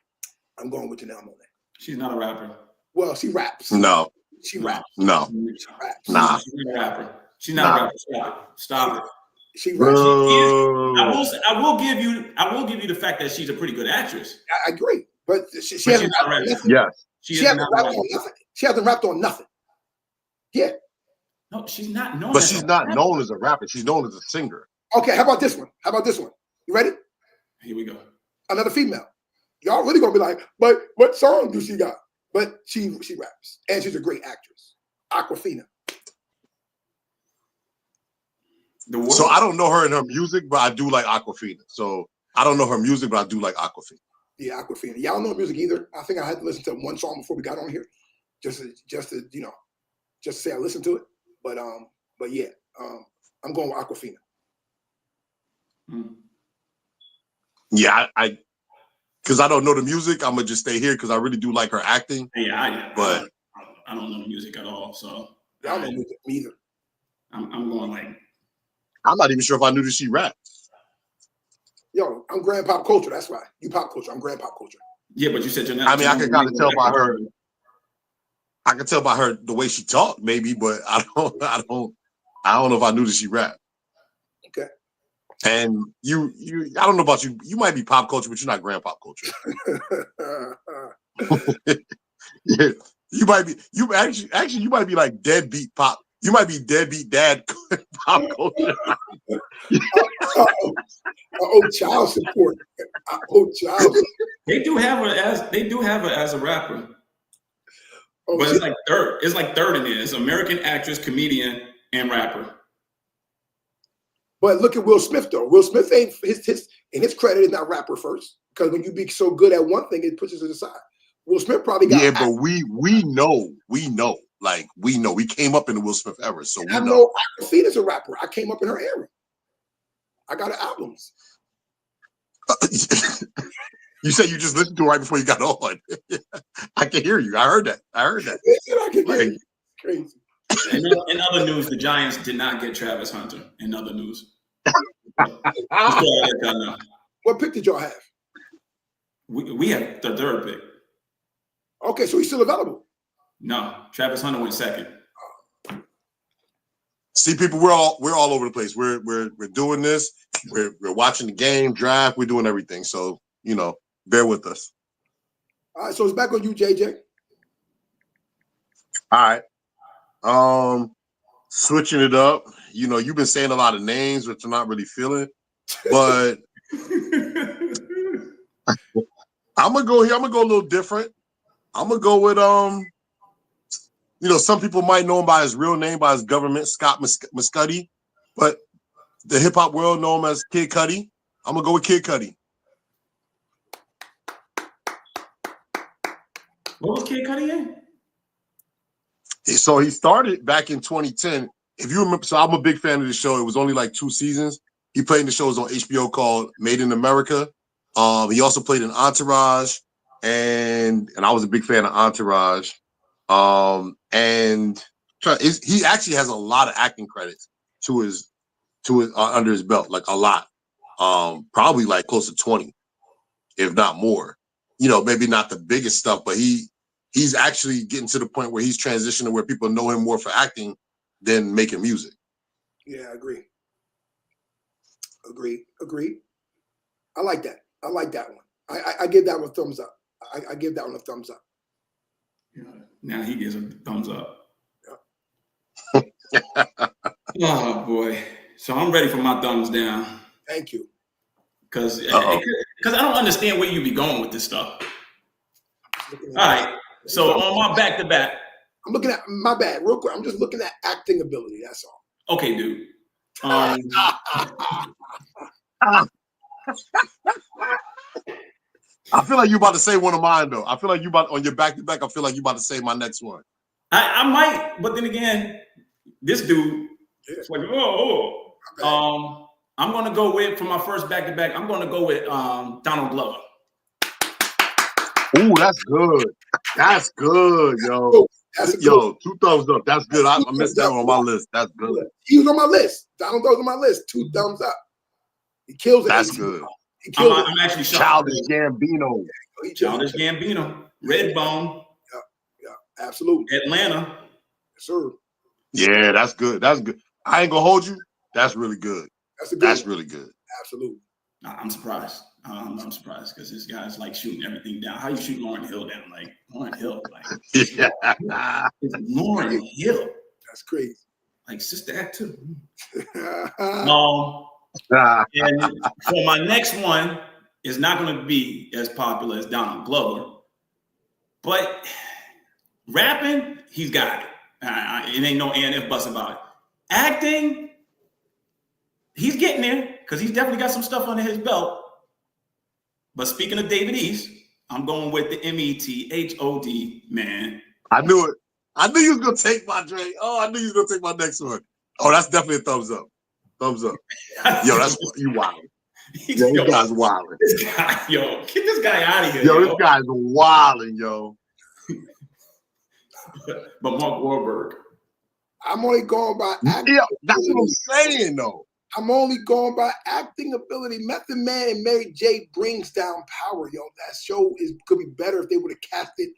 I'm going with Janelle Monáe. She's not a rapper. Well, she raps. No. She raps. No. She raps. Nah. She's not a rapper. She's not a rapper. Stop it. She raps. I will give you the fact that she's a pretty good actress. I agree, but she hasn't rapped on nothing. Yes. She hasn't rapped on nothing. She hasn't rapped on nothing. Yeah. No, she's not known. But she's not known as a rapper. She's known as a singer. Okay, how about this one? You ready? Here we go. Another female. Y'all really gonna be like, but what song do she got? But she raps, and she's a great actress. Aquafina. So I don't know her and her music, but I do like Aquafina. So I don't know her music, but I do like Aquafina. Yeah, Aquafina. Y'all don't know her music either. I think I had to listen to one song before we got on here, just to say I listened to it. But yeah, I'm going with Aquafina. Yeah, I because I don't know the music, I'm gonna just stay here because I really do like her acting. Yeah, but I don't know the music at all, so y'all don't know music either. I'm going like I'm not even sure if I knew that she rapped. Yo, I'm grand pop culture. That's why you pop culture. I'm grand pop culture. Yeah, but you said you're not. I mean, I can kind of tell by her. I can tell by her the way she talked, maybe, but I don't know if I knew that she rapped. Okay. And you, I don't know about you. You might be pop culture, but you're not grand pop culture. Yeah, you might be. You actually, you might be like deadbeat pop. You might be deadbeat dad pop culture. Child support. Child support. They do have her as a rapper. But it's like third. It's like third in there. It's American actress, comedian, and rapper. But look at Will Smith though. Will Smith ain't his credit is not rapper first. Because when you be so good at one thing, it pushes it aside. Will Smith probably got. Yeah, but we know. Like we know. We came up in the Will Smith era, so we I know Aquafina's a rapper. I came up in her era. I got her albums. You said you just listened to her right before you got on. I can hear you. I heard that. I can hear you. Crazy. In other news, the Giants did not get Travis Hunter. In other news. What pick did y'all have? We have the third pick. Okay, so he's still available. No, Travis Hunter went second. See, people, we're all over the place. We're doing this. We're watching the game, draft. We're doing everything. So bear with us. All right, so it's back on you, JJ. All right. Switching it up. You've been saying a lot of names, which I'm not really feeling. But I'm gonna go here. I'm gonna go a little different. I'm gonna go with some people might know him by his real name, by his government, Scott Muscuddy, but the hip hop world know him as Kid Cudi. I'm gonna go with Kid Cudi. What was Kid Cudi in? So he started back in 2010. If you remember, so I'm a big fan of the show. It was only like 2 seasons. He played in the shows on HBO called Made in America. He also played in Entourage, and I was a big fan of Entourage. And he actually has a lot of acting credits to his under his belt, like a lot. Probably like close to 20, if not more. Maybe not the biggest stuff, but he's actually getting to the point where he's transitioning where people know him more for acting than making music. Yeah, I agree. I like that. I like that one. I give that one a thumbs up. I give that one a thumbs up. Yeah. Now he gives a thumbs up. Yeah. Oh boy. So I'm ready for my thumbs down. Thank you. Because I don't understand where you be going with this stuff. All right. So on my back-to-back. I'm looking at my bad, real quick. I'm just looking at acting ability. That's all. Okay, dude. I feel like you about to say one of mine though. I feel like you about on your back-to-back. I feel like you about to say my next one. I might, but then again, this dude. Yeah. It's like, I'm gonna go with for my first back-to-back. I'm gonna go with Donald Glover. Ooh, that's good. That's good, yo. Oh, that's a good Yo, 2 thumbs up. That's good. I missed that one on my list. That's good. He was on my list. Donald Glover's on my list. 2 thumbs up. He kills it. That's good. He kills it. I'm actually shocked. Childish Gambino. Childish Gambino. Redbone. Yeah, absolutely. Atlanta. Yes, sir. Yeah, that's good. That's good. I ain't gonna hold you. That's really good. That's really good. Absolutely. I'm surprised. I'm surprised because this guy's like shooting everything down. How you shoot Lauryn Hill down? Like Lauryn Hill, like it's Lauryn Hill. That's crazy. Like Sister Act 2. And for my next one is not going to be as popular as Donald Glover, but rapping, he's got it. It ain't no if buts about it. Acting, he's getting there because he's definitely got some stuff under his belt. But speaking of David East, I'm going with the METHOD, man. I knew it. I knew you was gonna take my Dre. Oh, I knew you was gonna take my next one. Oh, that's definitely a thumbs up. Thumbs up. Yo, that's you wild. Yo, this guy's wilding. This guy, yo, get this guy out of here. Yo, this guy's wilding, yo. But Mark Wahlberg. I'm only going by acting. Yeah, that's what I'm saying, though. I'm only going by acting ability. Method Man and Mary J brings down power, yo. That show could be better if they would have casted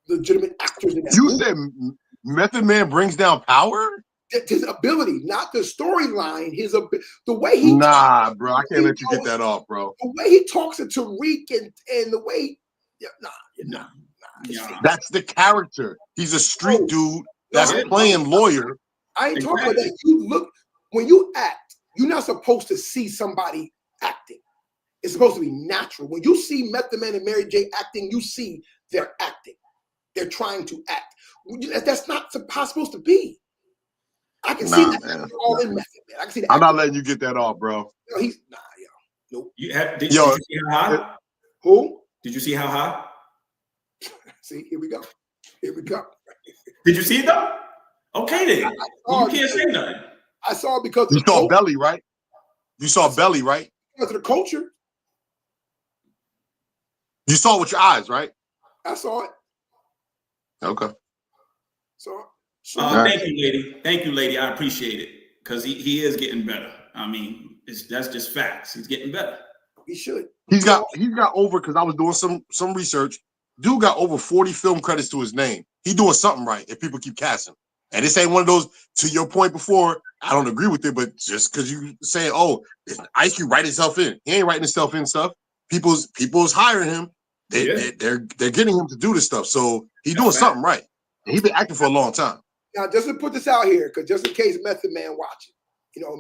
legitimate actors in that You movie. said Method Man brings down power? His ability, not the storyline. The way he Bro, I can't let you get that off, bro. The way he talks to Tariq and the way, That's the character. He's a street dude that's playing lawyer. I ain't talking about that. When you act, you're not supposed to see somebody acting. It's supposed to be natural. When you see Method Man and Mary J acting, you see they're acting. They're trying to act. That's not supposed to be. I can see that all in Method Man. I can see that. I'm not letting you get that off, bro. No, he's nope. Did you see how high? Who? Did you see how high? See, here we go. Here we go. Did you see it though? Okay then. You can't say nothing. I saw it because you saw Belly, right? You saw Belly, right? Because of the culture. You saw it with your eyes, right? I saw it. Okay. Thank you, lady. Thank you, lady. I appreciate it because he is getting better. I mean, that's just facts. He's getting better. He should. He's got over, because I was doing some research. Dude got over 40 film credits to his name. He doing something right if people keep casting. And this ain't one of those, to your point before, I don't agree with it, but just because you say, oh, Ice Cube write himself in. He ain't writing himself in stuff. People's hiring him. They're getting him to do this stuff. So he's doing something right. And he's been acting for a long time. Now, just to put this out here, because just in case Method Man watching,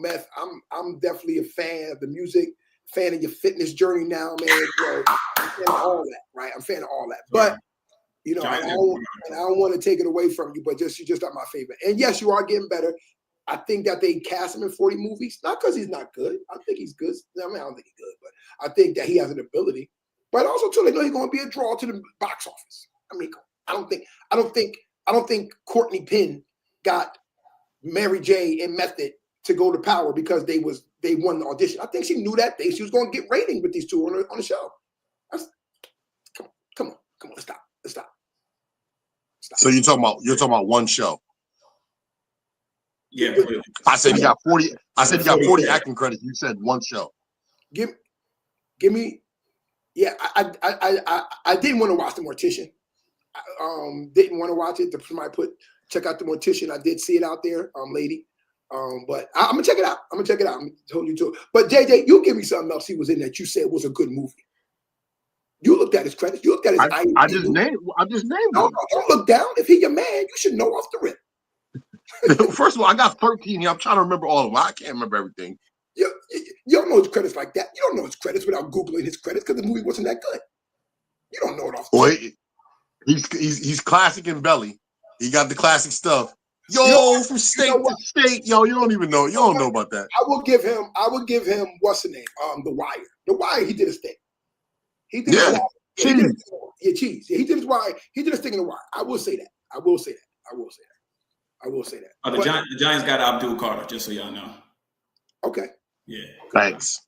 Meth, I'm definitely a fan of the music, fan of your fitness journey now, man. I'm fan of all that, right? I'm a fan of all that. But I don't want to take it away from you, but you're just not my favorite. And yes, you are getting better. I think that they cast him in 40 movies, not because he's not good. I think he's good. I don't think he's good, but I think that he has an ability. But also too, they know he's going to be a draw to the box office. I mean, I don't think Courtney Penn got Mary J and Method to go to Power because they won the audition. I think she knew that she was going to get rating with these two on the show. Come on, let's stop. So you're talking about one show. Yeah, I said he got 40. I said he got 40 acting credits. You said one show. Give me. Yeah, I didn't want to watch The Mortician. Didn't want to watch it. Somebody check out The Mortician. I did see it out there, lady. But I'm gonna check it out. I told you to. But JJ, you give me something else he was in that you said was a good movie. You looked at his credits. You looked at his. I just named. No, don't look down. If he your man, you should know off the rip. First of all, I got 13 here. I'm trying to remember all of them. I can't remember everything. You don't know his credits like that. You don't know his credits without Googling his credits because the movie wasn't that good. You don't know it off the rip. He's classic in Belly. He got the classic stuff. Yo, from state to state. Yo, you don't even know. You don't know about that. I will give him what's the name? The Wire. The Wire, he did his thing. He did his Cheese. Cheese. He did his Wire. He did his thing in The Wire. I will say that. I will say that. The Giants got Abdul Carter, just so y'all know. Okay. Yeah. Thanks.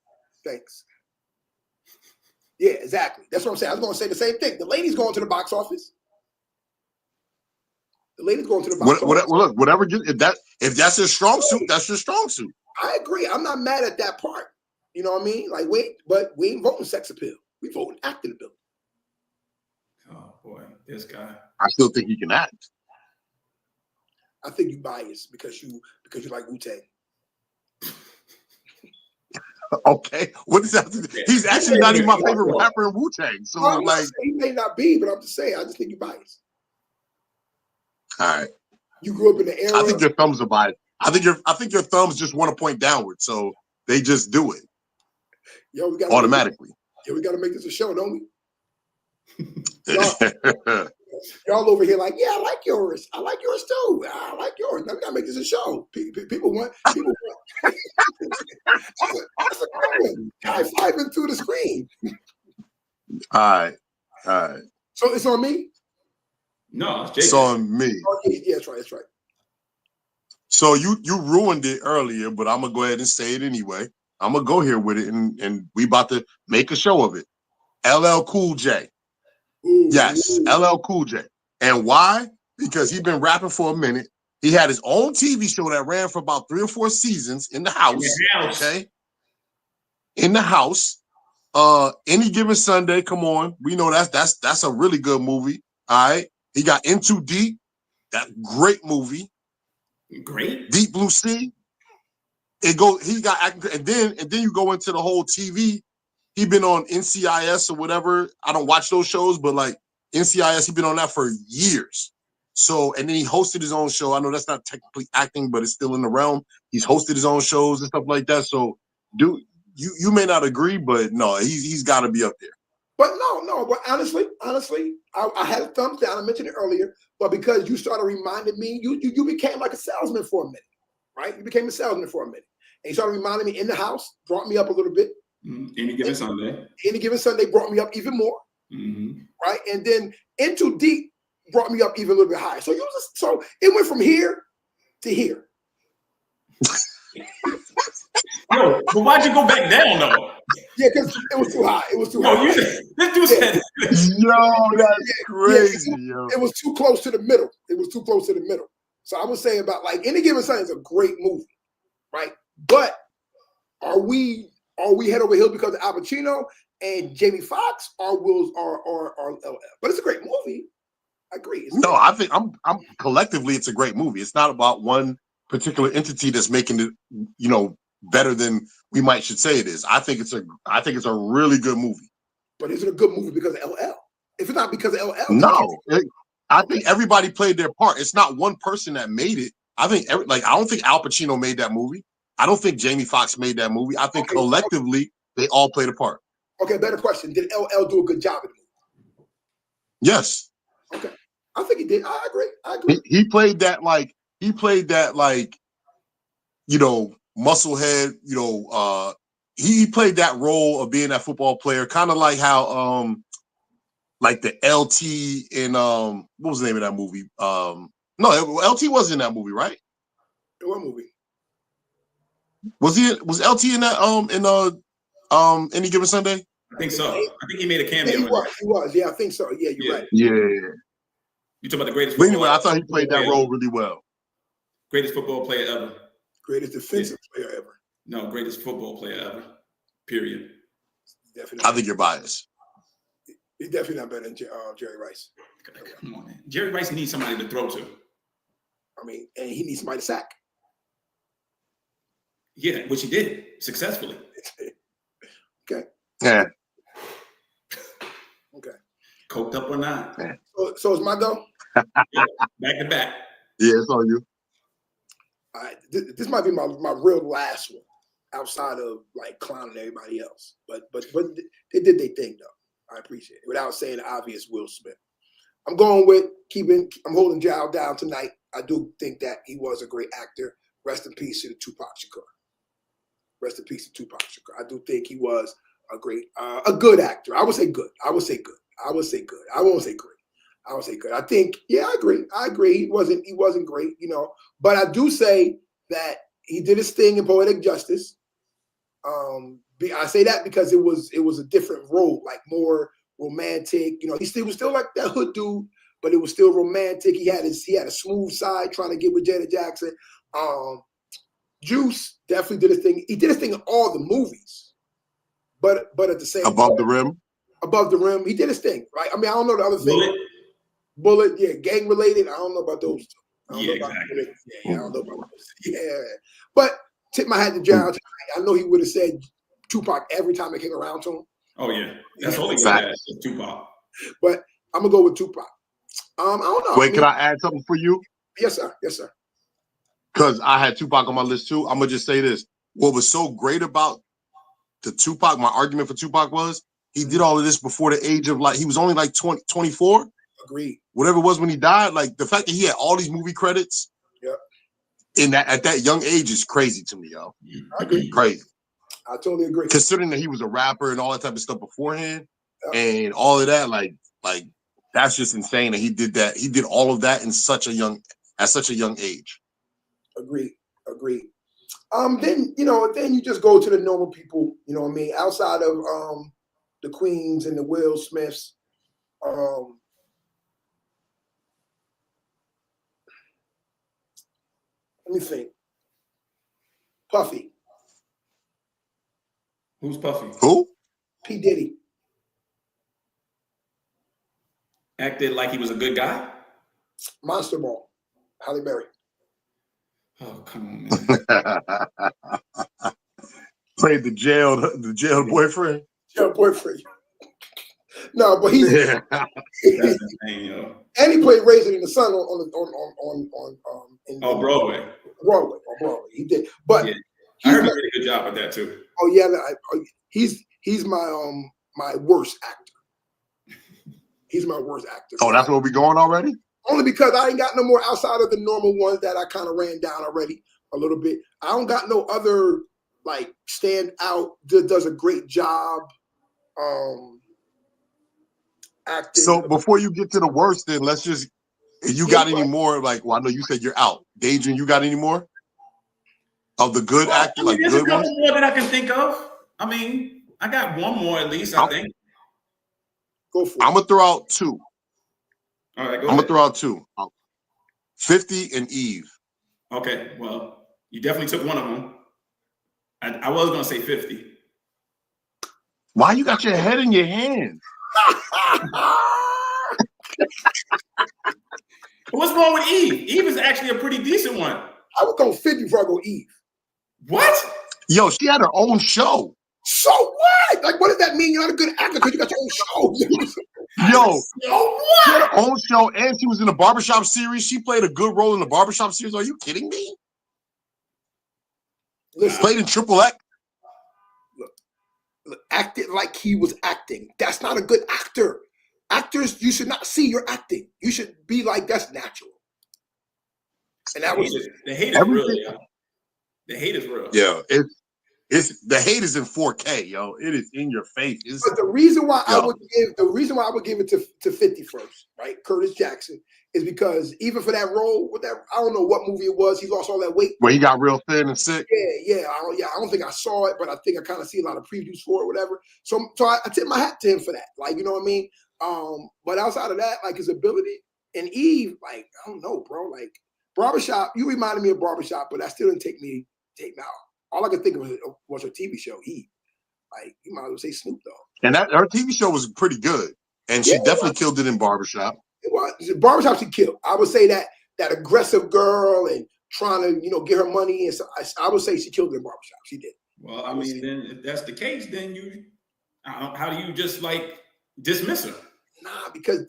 Yeah, exactly. That's what I'm saying. I was going to say the same thing. The lady's going to the box office. Look, whatever. If that's your strong suit, that's your strong suit. I agree. I'm not mad at that part. You know what I mean? Like, but we ain't voting sex appeal. We voting acting ability. Oh boy, this guy. I still think he can act. I think you biased because you like Wu-Tang. Okay, what does that have to do? He's actually not even my favorite rapper in Wu-Tang. So he may not be, but I'm just saying. I just think you biased. All right. You grew up in the era. I think your thumbs are biased. I think your thumbs just want to point downward, so they just do it. Yo, we got automatically. We got to make this a show, don't we? Y'all over here like, yeah, I like yours. I like yours too. I like yours. Now we got to make this a show. People want. That's a good one. High five into the screen. All right. So it's on me. No, it's on me. Okay, yeah, that's right. So you ruined it earlier, but I'm gonna go ahead and say it anyway. I'm gonna go here with it, and we about to make a show of it. LL Cool J. Yes, LL Cool J. And why? Because he's been rapping for a minute. He had his own TV show that ran for about 3 or 4 seasons in the house. Okay. In the house. Any Given Sunday. Come on. We know that's a really good movie. All right. He got Into Deep. That great movie. Great. Deep Blue Sea. He got acting, and then you go into the whole TV. He been on NCIS or whatever. I don't watch those shows, but like NCIS, he been on that for years. So, and then he hosted his own show. I know that's not technically acting, but it's still in the realm. He's hosted his own shows and stuff like that. So, you may not agree, but no, he's got to be up there. But no. But honestly, I had a thumbs down. I mentioned it earlier, but because you started reminding me, you became like a salesman for a minute, right? You became a salesman for a minute, and you started reminding me in the house, brought me up a little bit. Any Given Sunday brought me up even more, right? And then Into Deep brought me up even a little bit higher. So it went from here to here. Yo, but why'd you go back down though? Yeah, because it was too high. This dude said, yo, that's crazy. Yo. It was too close to the middle. So I was saying about like Any Given Sunday is a great movie, right? But are we head over heels because of Al Pacino and Jamie Foxx or LL? But it's a great movie. I agree. I think I'm collectively it's a great movie. It's not about one particular entity that's making it, better than we should say it is. I think it's a really good movie. But is it a good movie because of LL? If it's not because of LL, no. I think everybody played their part. It's not one person that made it. I think I don't think Al Pacino made that movie. I don't think Jamie Foxx made that movie. I think collectively they all played a part. Okay, better question. Did LL do a good job in the movie? Yes. Okay. I think he did. I agree. He played that musclehead, he played that role of being that football player, kind of like how like the LT in what was the name of that movie? No, LT was in that movie, right? What movie? Was LT in that Any Given Sunday? I think so. I think he made a cameo. Yeah, he was. Yeah, I think so. Yeah, you're right. Yeah. You talking about the greatest? But anyway, I thought he played that role really well. Greatest football player ever. Greatest defensive player ever. No, greatest football player ever. Period. Definitely. I think you're biased. He's definitely not better than Jerry Rice. Come on, man. Jerry Rice needs somebody to throw to. I mean, and he needs somebody to sack. Yeah, which he did successfully. Okay. Yeah. Okay. Coked up or not. Yeah. So it's my go? Yeah, back to back. Yeah, it's on you. All right. This might be my real last one outside of like clowning everybody else. But they did their thing though. I appreciate it. Without saying the obvious, Will Smith. I'm going with I'm holding Jal down tonight. I do think that he was a great actor. Rest in peace to Tupac Shakur. Rest in peace to Tupac Shakur. I do think he was a good actor. I would say good. I won't say great. I would say good. I think, yeah, I agree. He wasn't great, you know. But I do say that he did his thing in Poetic Justice. I say that because it was a different role, like more romantic. You know, he was still like that hood dude, but it was still romantic. He had a smooth side trying to get with Janet Jackson. Juice definitely did his thing. He did his thing in all the movies, but at the same Above time, the rim. above the rim, he did his thing, right? I mean, I don't know the other thing. Bullet. Bullet, yeah, gang related. I don't know about those two. I don't Yeah, know about exactly. Bullet. Yeah, I don't know about those. Yeah, but tip my hat to Gerald. I know he would have said Tupac every time it came around to him. Oh yeah, that's all he Fact. got. Tupac. But I'm gonna go with Tupac. I don't know. Wait, can I add something for you? Yes, sir. Yes, sir. Because I had Tupac on my list too. I'm gonna just say this. What was so great about the Tupac, my argument for Tupac was he did all of this before the age of he was only like 20, 24. Agreed. Whatever it was when he died, like the fact that he had all these movie credits at that young age is crazy to me, yo. I agree. Crazy. I totally agree. Considering that he was a rapper and all that type of stuff beforehand and all of that, like that's just insane that he did that. He did all of that at such a young age. Agreed. Then you just go to the normal people, you know what I mean, outside of the Queens and the Will Smiths. Let me think. Puffy. Who's Puffy? Who? P. Diddy. Acted like he was a good guy. Monster Ball. Halle Berry. Oh come on, man. Played the jailed boyfriend. Jail boyfriend. No, but he's That's insane, yo. and he played Raisin in the Sun on Broadway. Broadway. On Broadway. He did. But yeah. I heard he did a good job at that too. Oh yeah, he's my worst actor. He's my worst actor. Oh, that's where we going already? Only because I ain't got no more outside of the normal ones that I kind of ran down already a little bit. I don't got no other like stand out does a great job acting. So before you get to the worst, then let's just got any more like I know you said you're out. Daedrin, you got any more of the good actors? Like there's good a couple ones? more that I can think of. I mean, I got one more at least, I think. Go for it. I'm gonna throw out two. All right, I'm gonna throw out two. 50 and Eve. Okay, well, you definitely took one of them. I was gonna say 50. Why you got your head in your hands? What's wrong with Eve? Eve is actually a pretty decent one. I would go 50 before I go Eve. What? Yo, she had her own show. So what? Like, what does that mean? You're not a good actor because you got your own show. Yo, So she had what? her own show, and she was in the Barbershop series. She played a good role in the Barbershop series. Are you kidding me? Listen, Played in Triple X. look, acted like he was acting. That's not a good actor. Actors, you should not see your acting. You should be like, that's natural. And that was The hate is real, yo. The hate is real. Yeah, it's the hate is in 4K, yo. It is in your face. But the reason why I would give it to 50 first, right? Curtis Jackson, is because even for that role, I don't know what movie it was. He lost all that weight. Where he got real thin and sick. Yeah. I don't think I saw it, but I think I kind of see a lot of previews for it, whatever. So I tip my hat to him for that. Like, you know what I mean? But outside of that, like his ability and Eve, like, I don't know, bro. Like Barbershop, you reminded me of Barbershop, but that still didn't take me out. All I could think of was her TV show, Eve. Like, you might as well say Snoop Dogg. And her TV show was pretty good. And she definitely killed it in Barbershop. It was. Barbershop she killed. I would say that aggressive girl and trying to, get her money. And so I would say she killed it in Barbershop. She did. Well, I mean, then if that's the case, then how do you just like dismiss her? Nah, because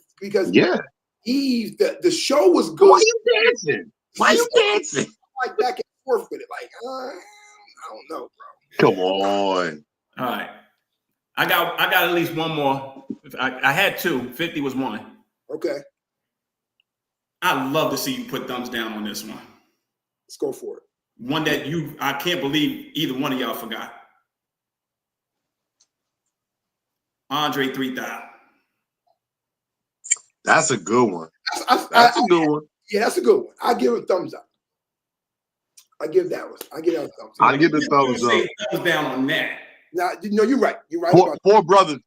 Eve, the show was good. Why you dancing? Why you dancing? Like back and forth with it. Like, I don't know, bro. Come on. All right. I got at least one more. I had two. 50 was one. Okay. I'd love to see you put thumbs down on this one. Let's go for it. One that I can't believe either one of y'all forgot. Andre 3000. That's a good one. That's a good one. Yeah, that's a good one. I give it a thumbs up. I give that one. I give that a thumbs up. I give the thumbs up. Thumbs down on that. Now, no, you're right. You're right. Four Brothers.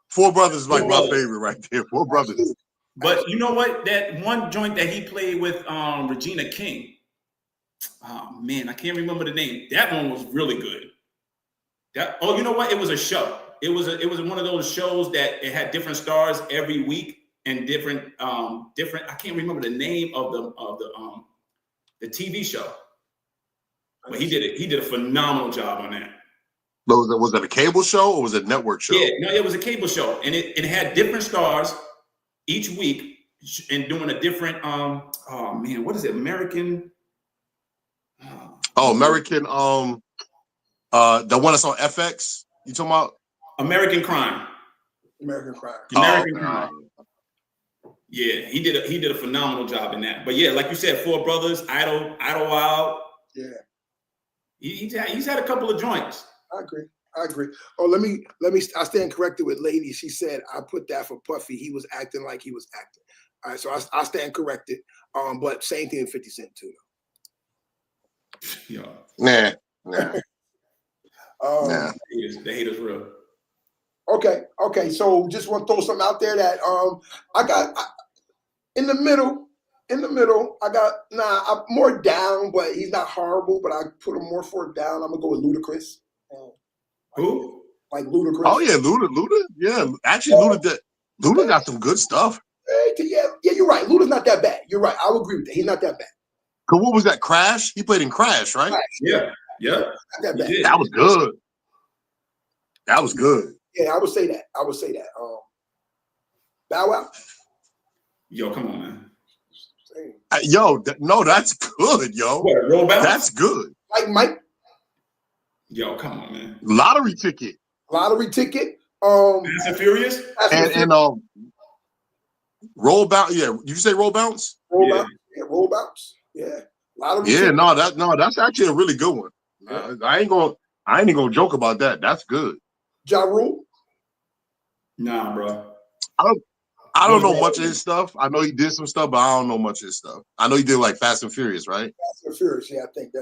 Four Brothers is like my favorite right there. Four Brothers. Absolutely. But you know what? That one joint that he played with Regina King. Oh man, I can't remember the name. That one was really good. You know what? It was a show. It was one of those shows that it had different stars every week and different. I can't remember the name of the TV show. But he did a phenomenal job on that. Was it a cable show or was it a network show? Yeah, no, it was a cable show, and it had different stars each week and doing a different. Oh man, what is it? American. American. The one that's on FX. You talking about American Crime? American Crime. American Crime. Yeah, he did a phenomenal job in that. But yeah, like you said, Four Brothers, Idlewild. Yeah, he's had a couple of joints. I agree. Oh, let me. I stand corrected with Lady. She said I put that for Puffy. He was acting like he was acting. All right, so I stand corrected. But same thing with 50 Cent too. Yeah. Nah. The haters real. Okay. So just want to throw something out there that I got in the middle. I got I'm more down, but he's not horrible. But I put him more for down. I'm gonna go with Ludacris. Who? Like Ludacris. Oh yeah, Luda. Yeah, actually, Luda got some good stuff. Yeah, you're right. Luda's not that bad. You're right. I would agree with that. He's not that bad. Cause what was that? Crash? He played in Crash, right? Yeah. Not that bad. That was good. That was good. Yeah, I would say that. Bow Wow. Yo, come on, man. No, that's good, yo. What, Roll Bounce? That's good. Like Mike. Yo, come on, man. Lottery ticket. Fast and Furious? And Roll Bounce. Yeah, did you say Roll Bounce? Bounce. Yeah, Roll Bounce. Yeah. Lottery ticket. That's actually a really good one. I ain't even gonna joke about that. That's good. Ja Rule. Nah, bro. I don't know much of his stuff. I know he did some stuff, but I don't know much of his stuff. I know he did like Fast and Furious, right? Fast and Furious, yeah, I think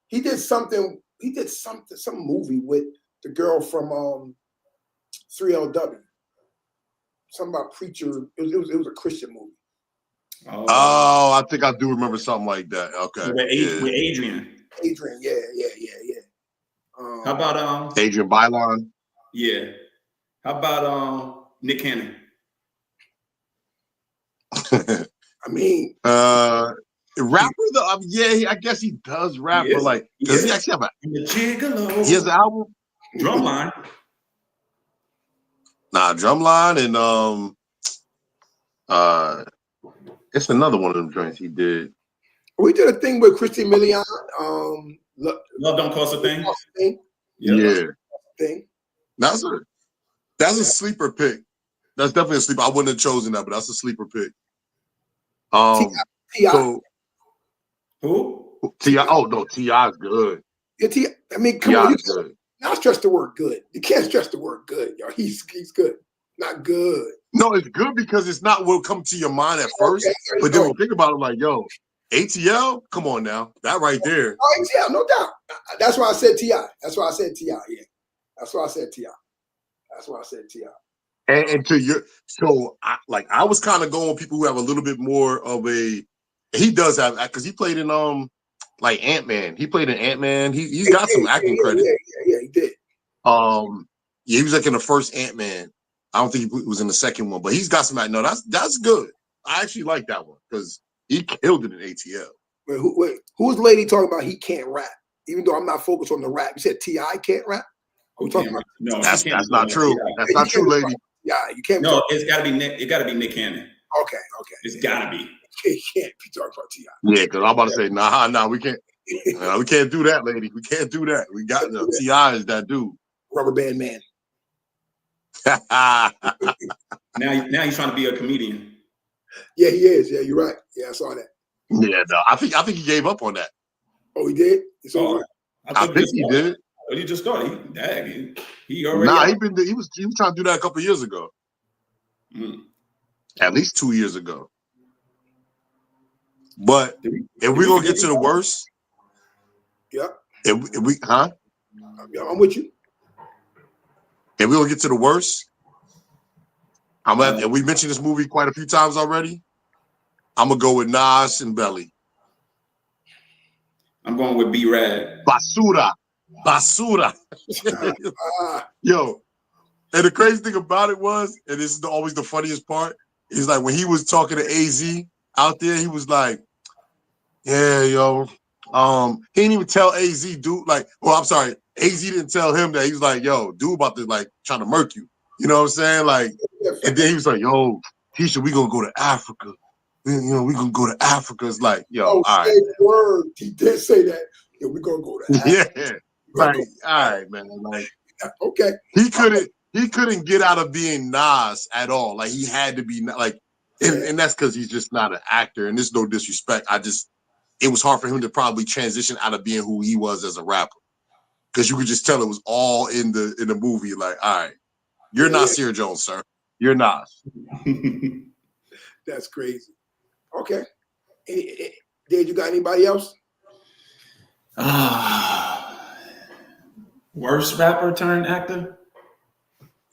he did something. He did some movie with the girl from 3LW. Something about preacher. It was a Christian movie. Oh, I think I do remember something like that. Okay. With Adrian. Adrian, yeah. How about Adrian Bylon? Yeah. How about Nick Cannon? I mean, rapper though. Yeah, I guess he does rap, but like, does he actually have he has an album? Drumline. Nah, Drumline and it's another one of them joints he did. We did a thing with Christy Milian. Love Don't Cost a Thing. Yeah. Thing. That's a sleeper pick. That's definitely a sleeper. I wouldn't have chosen that, but that's a sleeper pick. T.I. So who? T.I. Oh no, T.I.'s good. Yeah, I mean, come on, not stress the word good. You can't stress the word good, yo. He's good, not good. No, it's good because it's not what will come to your mind at first. But then when you think about it, like, yo, ATL, come on now, that right there. Oh, ATL, no doubt. That's why I said T.I. Yeah, that's why I said T.I. And to your, so I was kind of going with people who have a little bit more of a. He does have, because he played in like Ant-Man. He played in Ant-Man. He's got some acting credit. Yeah, he did. He was like in the first Ant-Man. I don't think he was in the second one, but he's got some. No, that's good. I actually like that one because he killed it in ATL. Wait, who's the lady talking about he can't rap? Even though I'm not focused on the rap, you said T.I. can't rap. Who talking about? No, that's not true. That's not true, lady. Yeah, you can't. No, it's got to be Nick. It got to be Nick Cannon. Okay. It's got to be. You can't be talking about T.I. Yeah, because I'm about to say, nah, we can't. We can't do that, lady. We can't do that. We got T.I. is that dude. Rubber Band Man. Now he's trying to be a comedian. Yeah, he is. Yeah, you're right. Yeah, I saw that. Yeah, no, I think he gave up on that. Oh, he did. It's all right. I think he did. But he just started. He already. Nah, he was trying to do that a couple of years ago. At least 2 years ago. But if we're gonna get to the worst, yeah, if we yeah, I'm with you. If we're gonna get to the worst, and we mentioned this movie quite a few times already. I'm gonna go with Nas and Belly. I'm going with B-Rad. Basura. Yo, and the crazy thing about it was, and this is always the funniest part, is like when he was talking to AZ out there, he was like, yeah, yo, he didn't even tell AZ, dude, like, well, I'm sorry, AZ didn't tell him that. He was like, yo, dude about to like trying to murk you. You know what I'm saying? Like, and then he was like, yo, Keisha, we gonna go to Africa. We gonna go to Africa. It's like, yo, all right. Word. He did say that. Yo, we gonna go to Africa. Yeah. Like, all right, man. Like, okay. He couldn't get out of being Nas at all. Like, he had to be like, and that's because he's just not an actor. And there's no disrespect. It was hard for him to probably transition out of being who he was as a rapper, because you could just tell it was all in the movie. Like, all right, you're Nasir Jones, sir. You're Nas. That's crazy. Okay. Did you got anybody else? Worst rapper turned actor?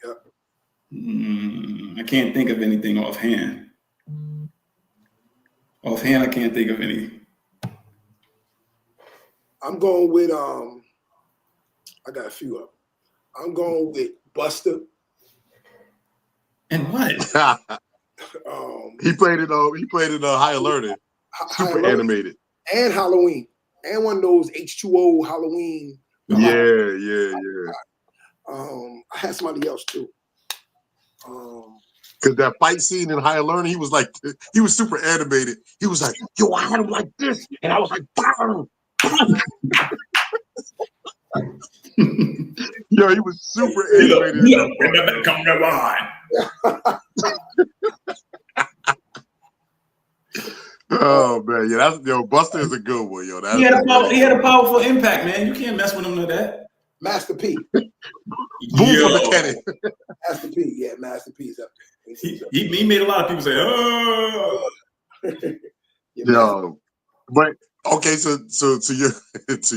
Yep. I can't think of anything offhand. Offhand, I can't think of any. I'm going with I got a few of them. I'm going with Buster. And what? He played it. He played it. Higher Learning. Super animated. And Halloween. And one of those H2O Halloween. Yeah. I had somebody else too. Because that fight scene in Higher Learning, he was super animated. He was like, yo, I had him like this. And I was like, bam. Yo, he was super animated. Come on. Oh man, yeah, Buster is a good one, yo. He had a powerful impact, man. You can't mess with him like that. Master P. Boom for the cannon. Master P, yeah, Master P is up there. He made a lot of people say, oh. Yo, but okay, so to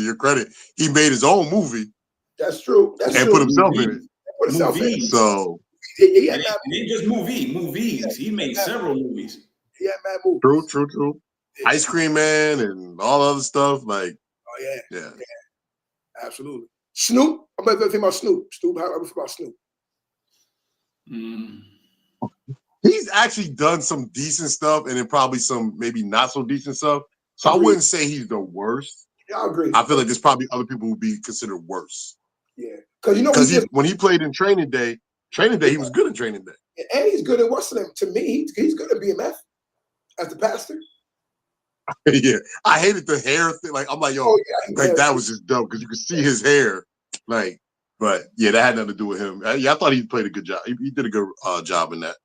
your credit, he made his own movie. That's true. And put himself in it. Put himself in it. So he didn't just movies. He made several movies. Yeah, mad movies. True. Yeah. Ice Cream Man and all other stuff. Like, oh yeah. Absolutely. Snoop. I'm about to think about Snoop. How about Snoop? He's actually done some decent stuff, and then probably some maybe not so decent stuff. So I wouldn't say he's the worst. Yeah, I agree. I feel like there's probably other people who would be considered worse. Yeah, because when he played in Training Day, he was good in Training Day, and he's good at what's the name? To me, he's good at BMF as the pastor. Yeah, I hated the hair thing. Like, I'm like, yo, that was just dope because you could see his hair. Like, but yeah, that had nothing to do with him. Yeah, I thought he played a good job. He did a good job in that.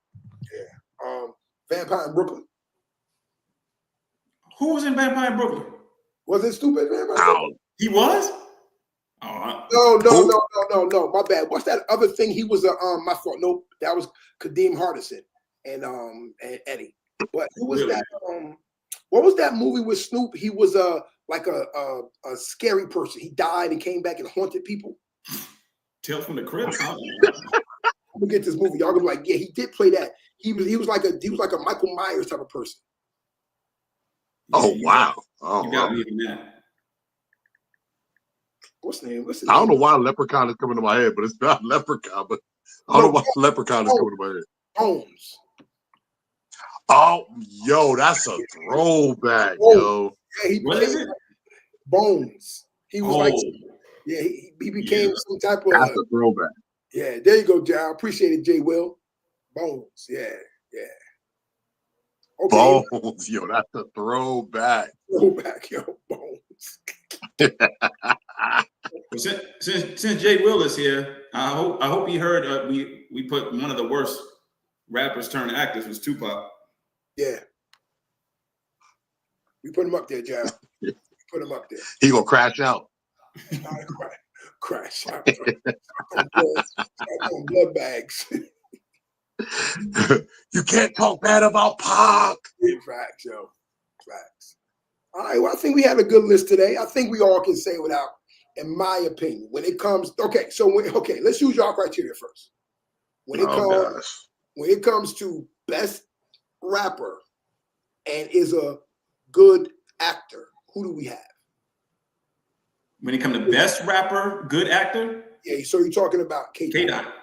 Yeah. Vampire in Brooklyn. Who was in Vampire in Brooklyn? Was it Stupid Vampire? He was? No. My bad. What's that other thing? He was my fault. Nope, that was Kadeem Hardison and Eddie. But who was that? What was that movie with Snoop? He was like a scary person. He died and came back and haunted people. Tales from the Crypt. I'm gonna get this movie. Y'all gonna be like, yeah, he did play that. He was like a Michael Myers type of person. Oh wow! Oh, you got me in that. What's the name? I don't know why Leprechaun is coming to my head, but it's not Leprechaun. But I don't know why Leprechaun is coming to my head. Bones. Oh, yo, that's a throwback, yo. Yeah, what is it? Bones. He was like, yeah, he became some type of. That's a throwback. Yeah, there you go, Jay. I appreciate it, Jay Will. Bones. Yeah. Okay. Bones, yo, that's a throwback. Throwback, yo, Bones. Since Jay Will is here, I hope he heard we put one of the worst rappers turned actors was Tupac. Yeah. We put him up there, Jay. Put him up there. He gonna crash out. Crash out. Blood bags. You can't talk bad about Pac. Facts, yo. Facts. All right, well, I think we had a good list today. I think we all can say without, in my opinion, when it comes, let's use your criteria first. When it comes to best rapper and is a good actor, who do we have? When it comes to best rapper, good actor? Yeah, so you're talking about K-Dot.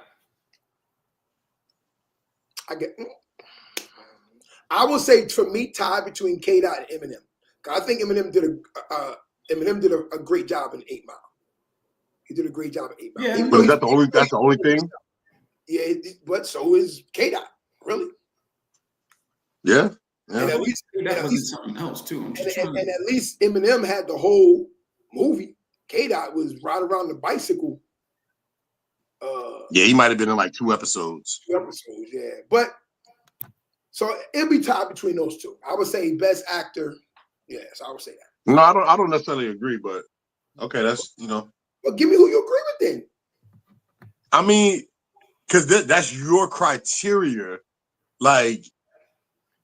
I will say for me, tied between K-Dot and Eminem. I think Eminem did a great job in 8 Mile. He did a great job in 8 Mile. Yeah. But is that that's the only thing? Yeah, but so is K-Dot, really. Yeah. And at least that was something else too. And at least Eminem had the whole movie. K-Dot was right around the bicycle. Yeah, he might have been in like 2 episodes. 2 episodes, yeah. But so it'll be tied between those two. I would say best actor. Yes, I would say that. No, I don't necessarily agree, but okay, that's Well, give me who you agree with then. I mean, because that's your criteria. Like,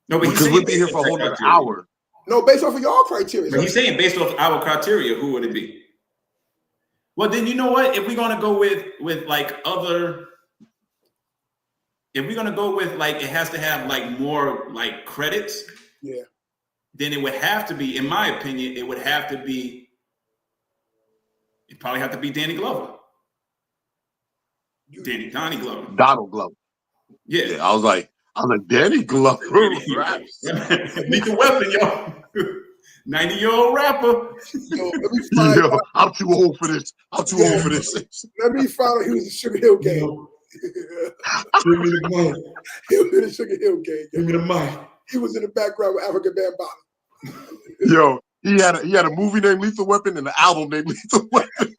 no, but because we'll be here for a whole other hour. No, based off of your criteria. But he's saying based off our criteria, who would it be? Well, then you know what? If we're gonna go with like other, if we're gonna go with like it has to have like more like credits, yeah, then it would have to be, in my opinion, it would have to be. It probably have to be Danny Glover. Donnie Glover. Donald Glover. Yeah. I was like Danny Glover. Lethal Weapon, yo. 90-year-old rapper. Yo, I'm too old for this. Let me find out he was in Sugar Hill Gang. Give me the money. He was in the Sugar Hill Gang. Give me the money. He was in the background with African Bambaataa. Yo, he had a movie named Lethal Weapon and an album named Lethal Weapon.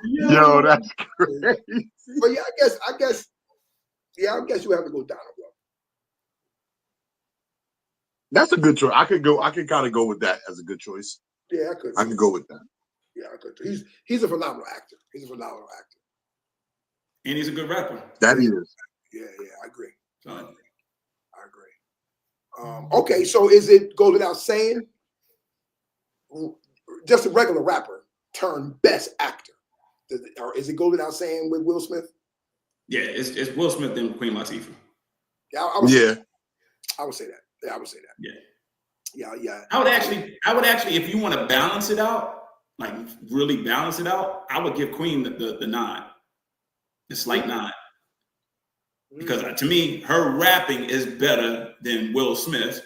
Yo, that's crazy. But yeah, I guess you have to go Donald Glover. That's a good choice. I could kind of go with that as a good choice. Yeah, I could. I could go with that. Yeah, I could. He's a phenomenal actor. And he's a good rapper. That he is. Yeah, I agree. I agree. Okay, so is it goes without saying, just a regular rapper turned best actor? Or is it go without saying with Will Smith? Yeah, it's Will Smith and Queen Latifah. Yeah, I would say that. Yeah, I would say that. Yeah. I would actually, if you want to balance it out, like really balance it out, I would give Queen the nod, the slight nod, because to me, her rapping is better than Will Smith.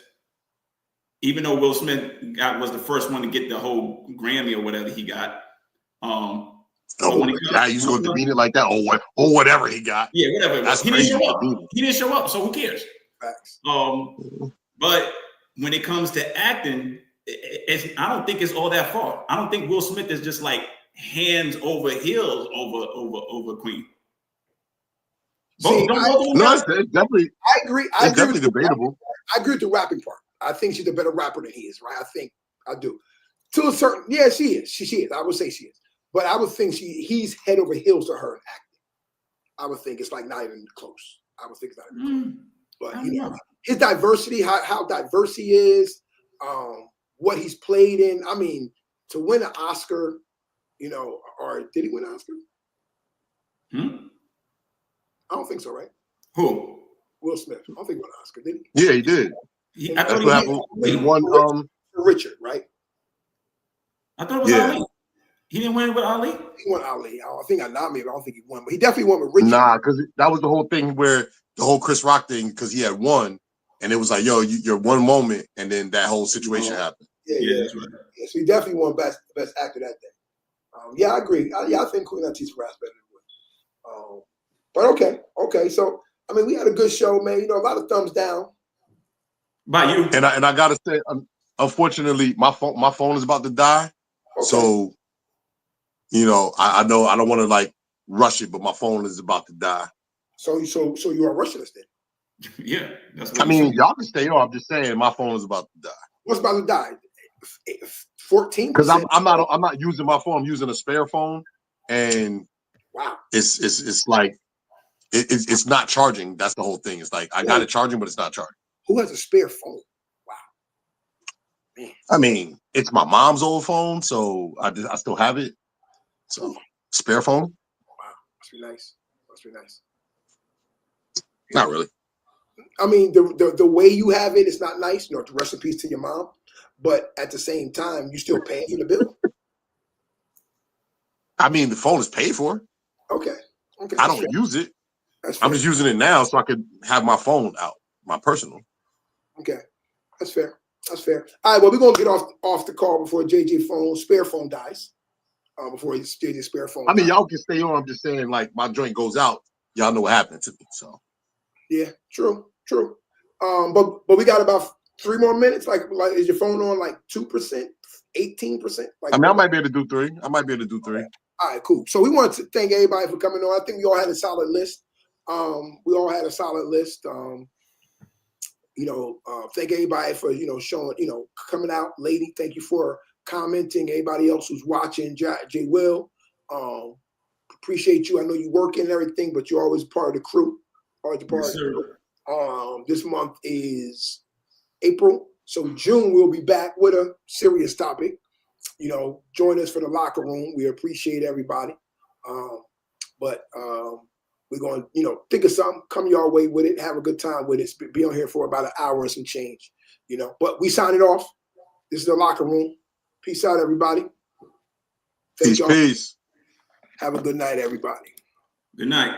Even though Will Smith was the first one to get the whole Grammy or whatever he got. He's going to demean it like that, or whatever he got. Yeah, whatever. That's he crazy. didn't show up. He didn't show up, so who cares? Facts. But when it comes to acting, I don't think it's all that far. I don't think Will Smith is just like hands over heels over Queen. It's definitely. I agree. It's definitely debatable. I agree with the rapping part. I think she's a better rapper than he is, right? I do. To a certain, yeah, she is. She is. I would say she is. But I would think he's head over heels to her in acting. I would think it's like not even close. I would think it's not even close. But his diversity, how diverse he is, what he's played in. I mean, to win an Oscar, or did he win an Oscar? I don't think so, right? Who? Will Smith. I don't think he won an Oscar, did he? Yeah, he did. That's what happened. He won for Richard, right? I thought it was Ali. He didn't win with Ali? He won Ali. I think I nominated, but I don't think he won. But he definitely won with Richard. Nah, because that was the whole thing where the whole Chris Rock thing, because he had won, and it was like, yo, you're one moment, and then that whole situation happened. Yeah, that's right. Yeah, so he definitely won best actor that day. I agree. I think Queen Latifah raps better than Will. But okay. So I mean, we had a good show, man. A lot of thumbs down. By you. And I gotta say, unfortunately, my phone is about to die. Okay. So, I know I don't want to like rush it, but my phone is about to die. So you are rushing us then? Yeah, that's what I mean. Y'all can stay on. I'm just saying, my phone is about to die. What's about to die? 14%. Because I'm not using my phone. I'm using a spare phone, and wow, it's like it's not charging. That's the whole thing. It's like I got it charging, but it's not charging. Who has a spare phone? Wow. Man. I mean, it's my mom's old phone, so I still have it. So spare phone. Wow, must be nice. Must be nice. Not really. I mean, the way you have it is not nice. You know, rest in peace to your mom. But at the same time, you still paying for the bill. I mean, the phone is paid for. Okay. I don't use it. I'm just using it now so I could have my phone out, my personal. Okay, that's fair. That's fair. All right, well, we're gonna get off the call before JJ spare phone dies. Before JJ's spare phone. I mean, y'all can stay on. I'm just saying, like, my joint goes out. Y'all know what happened to me. So. Yeah, true. But we got about 3 more minutes. Like is your phone on like 2%, 18%? Like, I mean, I might be able to do 3. Okay. All right, cool. So we want to thank everybody for coming on. I think we all had a solid list. Thank everybody for, showing, coming out. Lady, thank you for commenting. Everybody else who's watching, J. Will, appreciate you. I know you working and everything, but you're always part of the crew. Yes, sir. This month is April. So June, we'll be back with a serious topic. Join us for the locker room. We appreciate everybody. But we're going to, think of something, come your way with it, have a good time with it. Be on here for about an hour and some change, But we sign it off. This is the locker room. Peace out, everybody. Peace. Have a good night, everybody. Good night.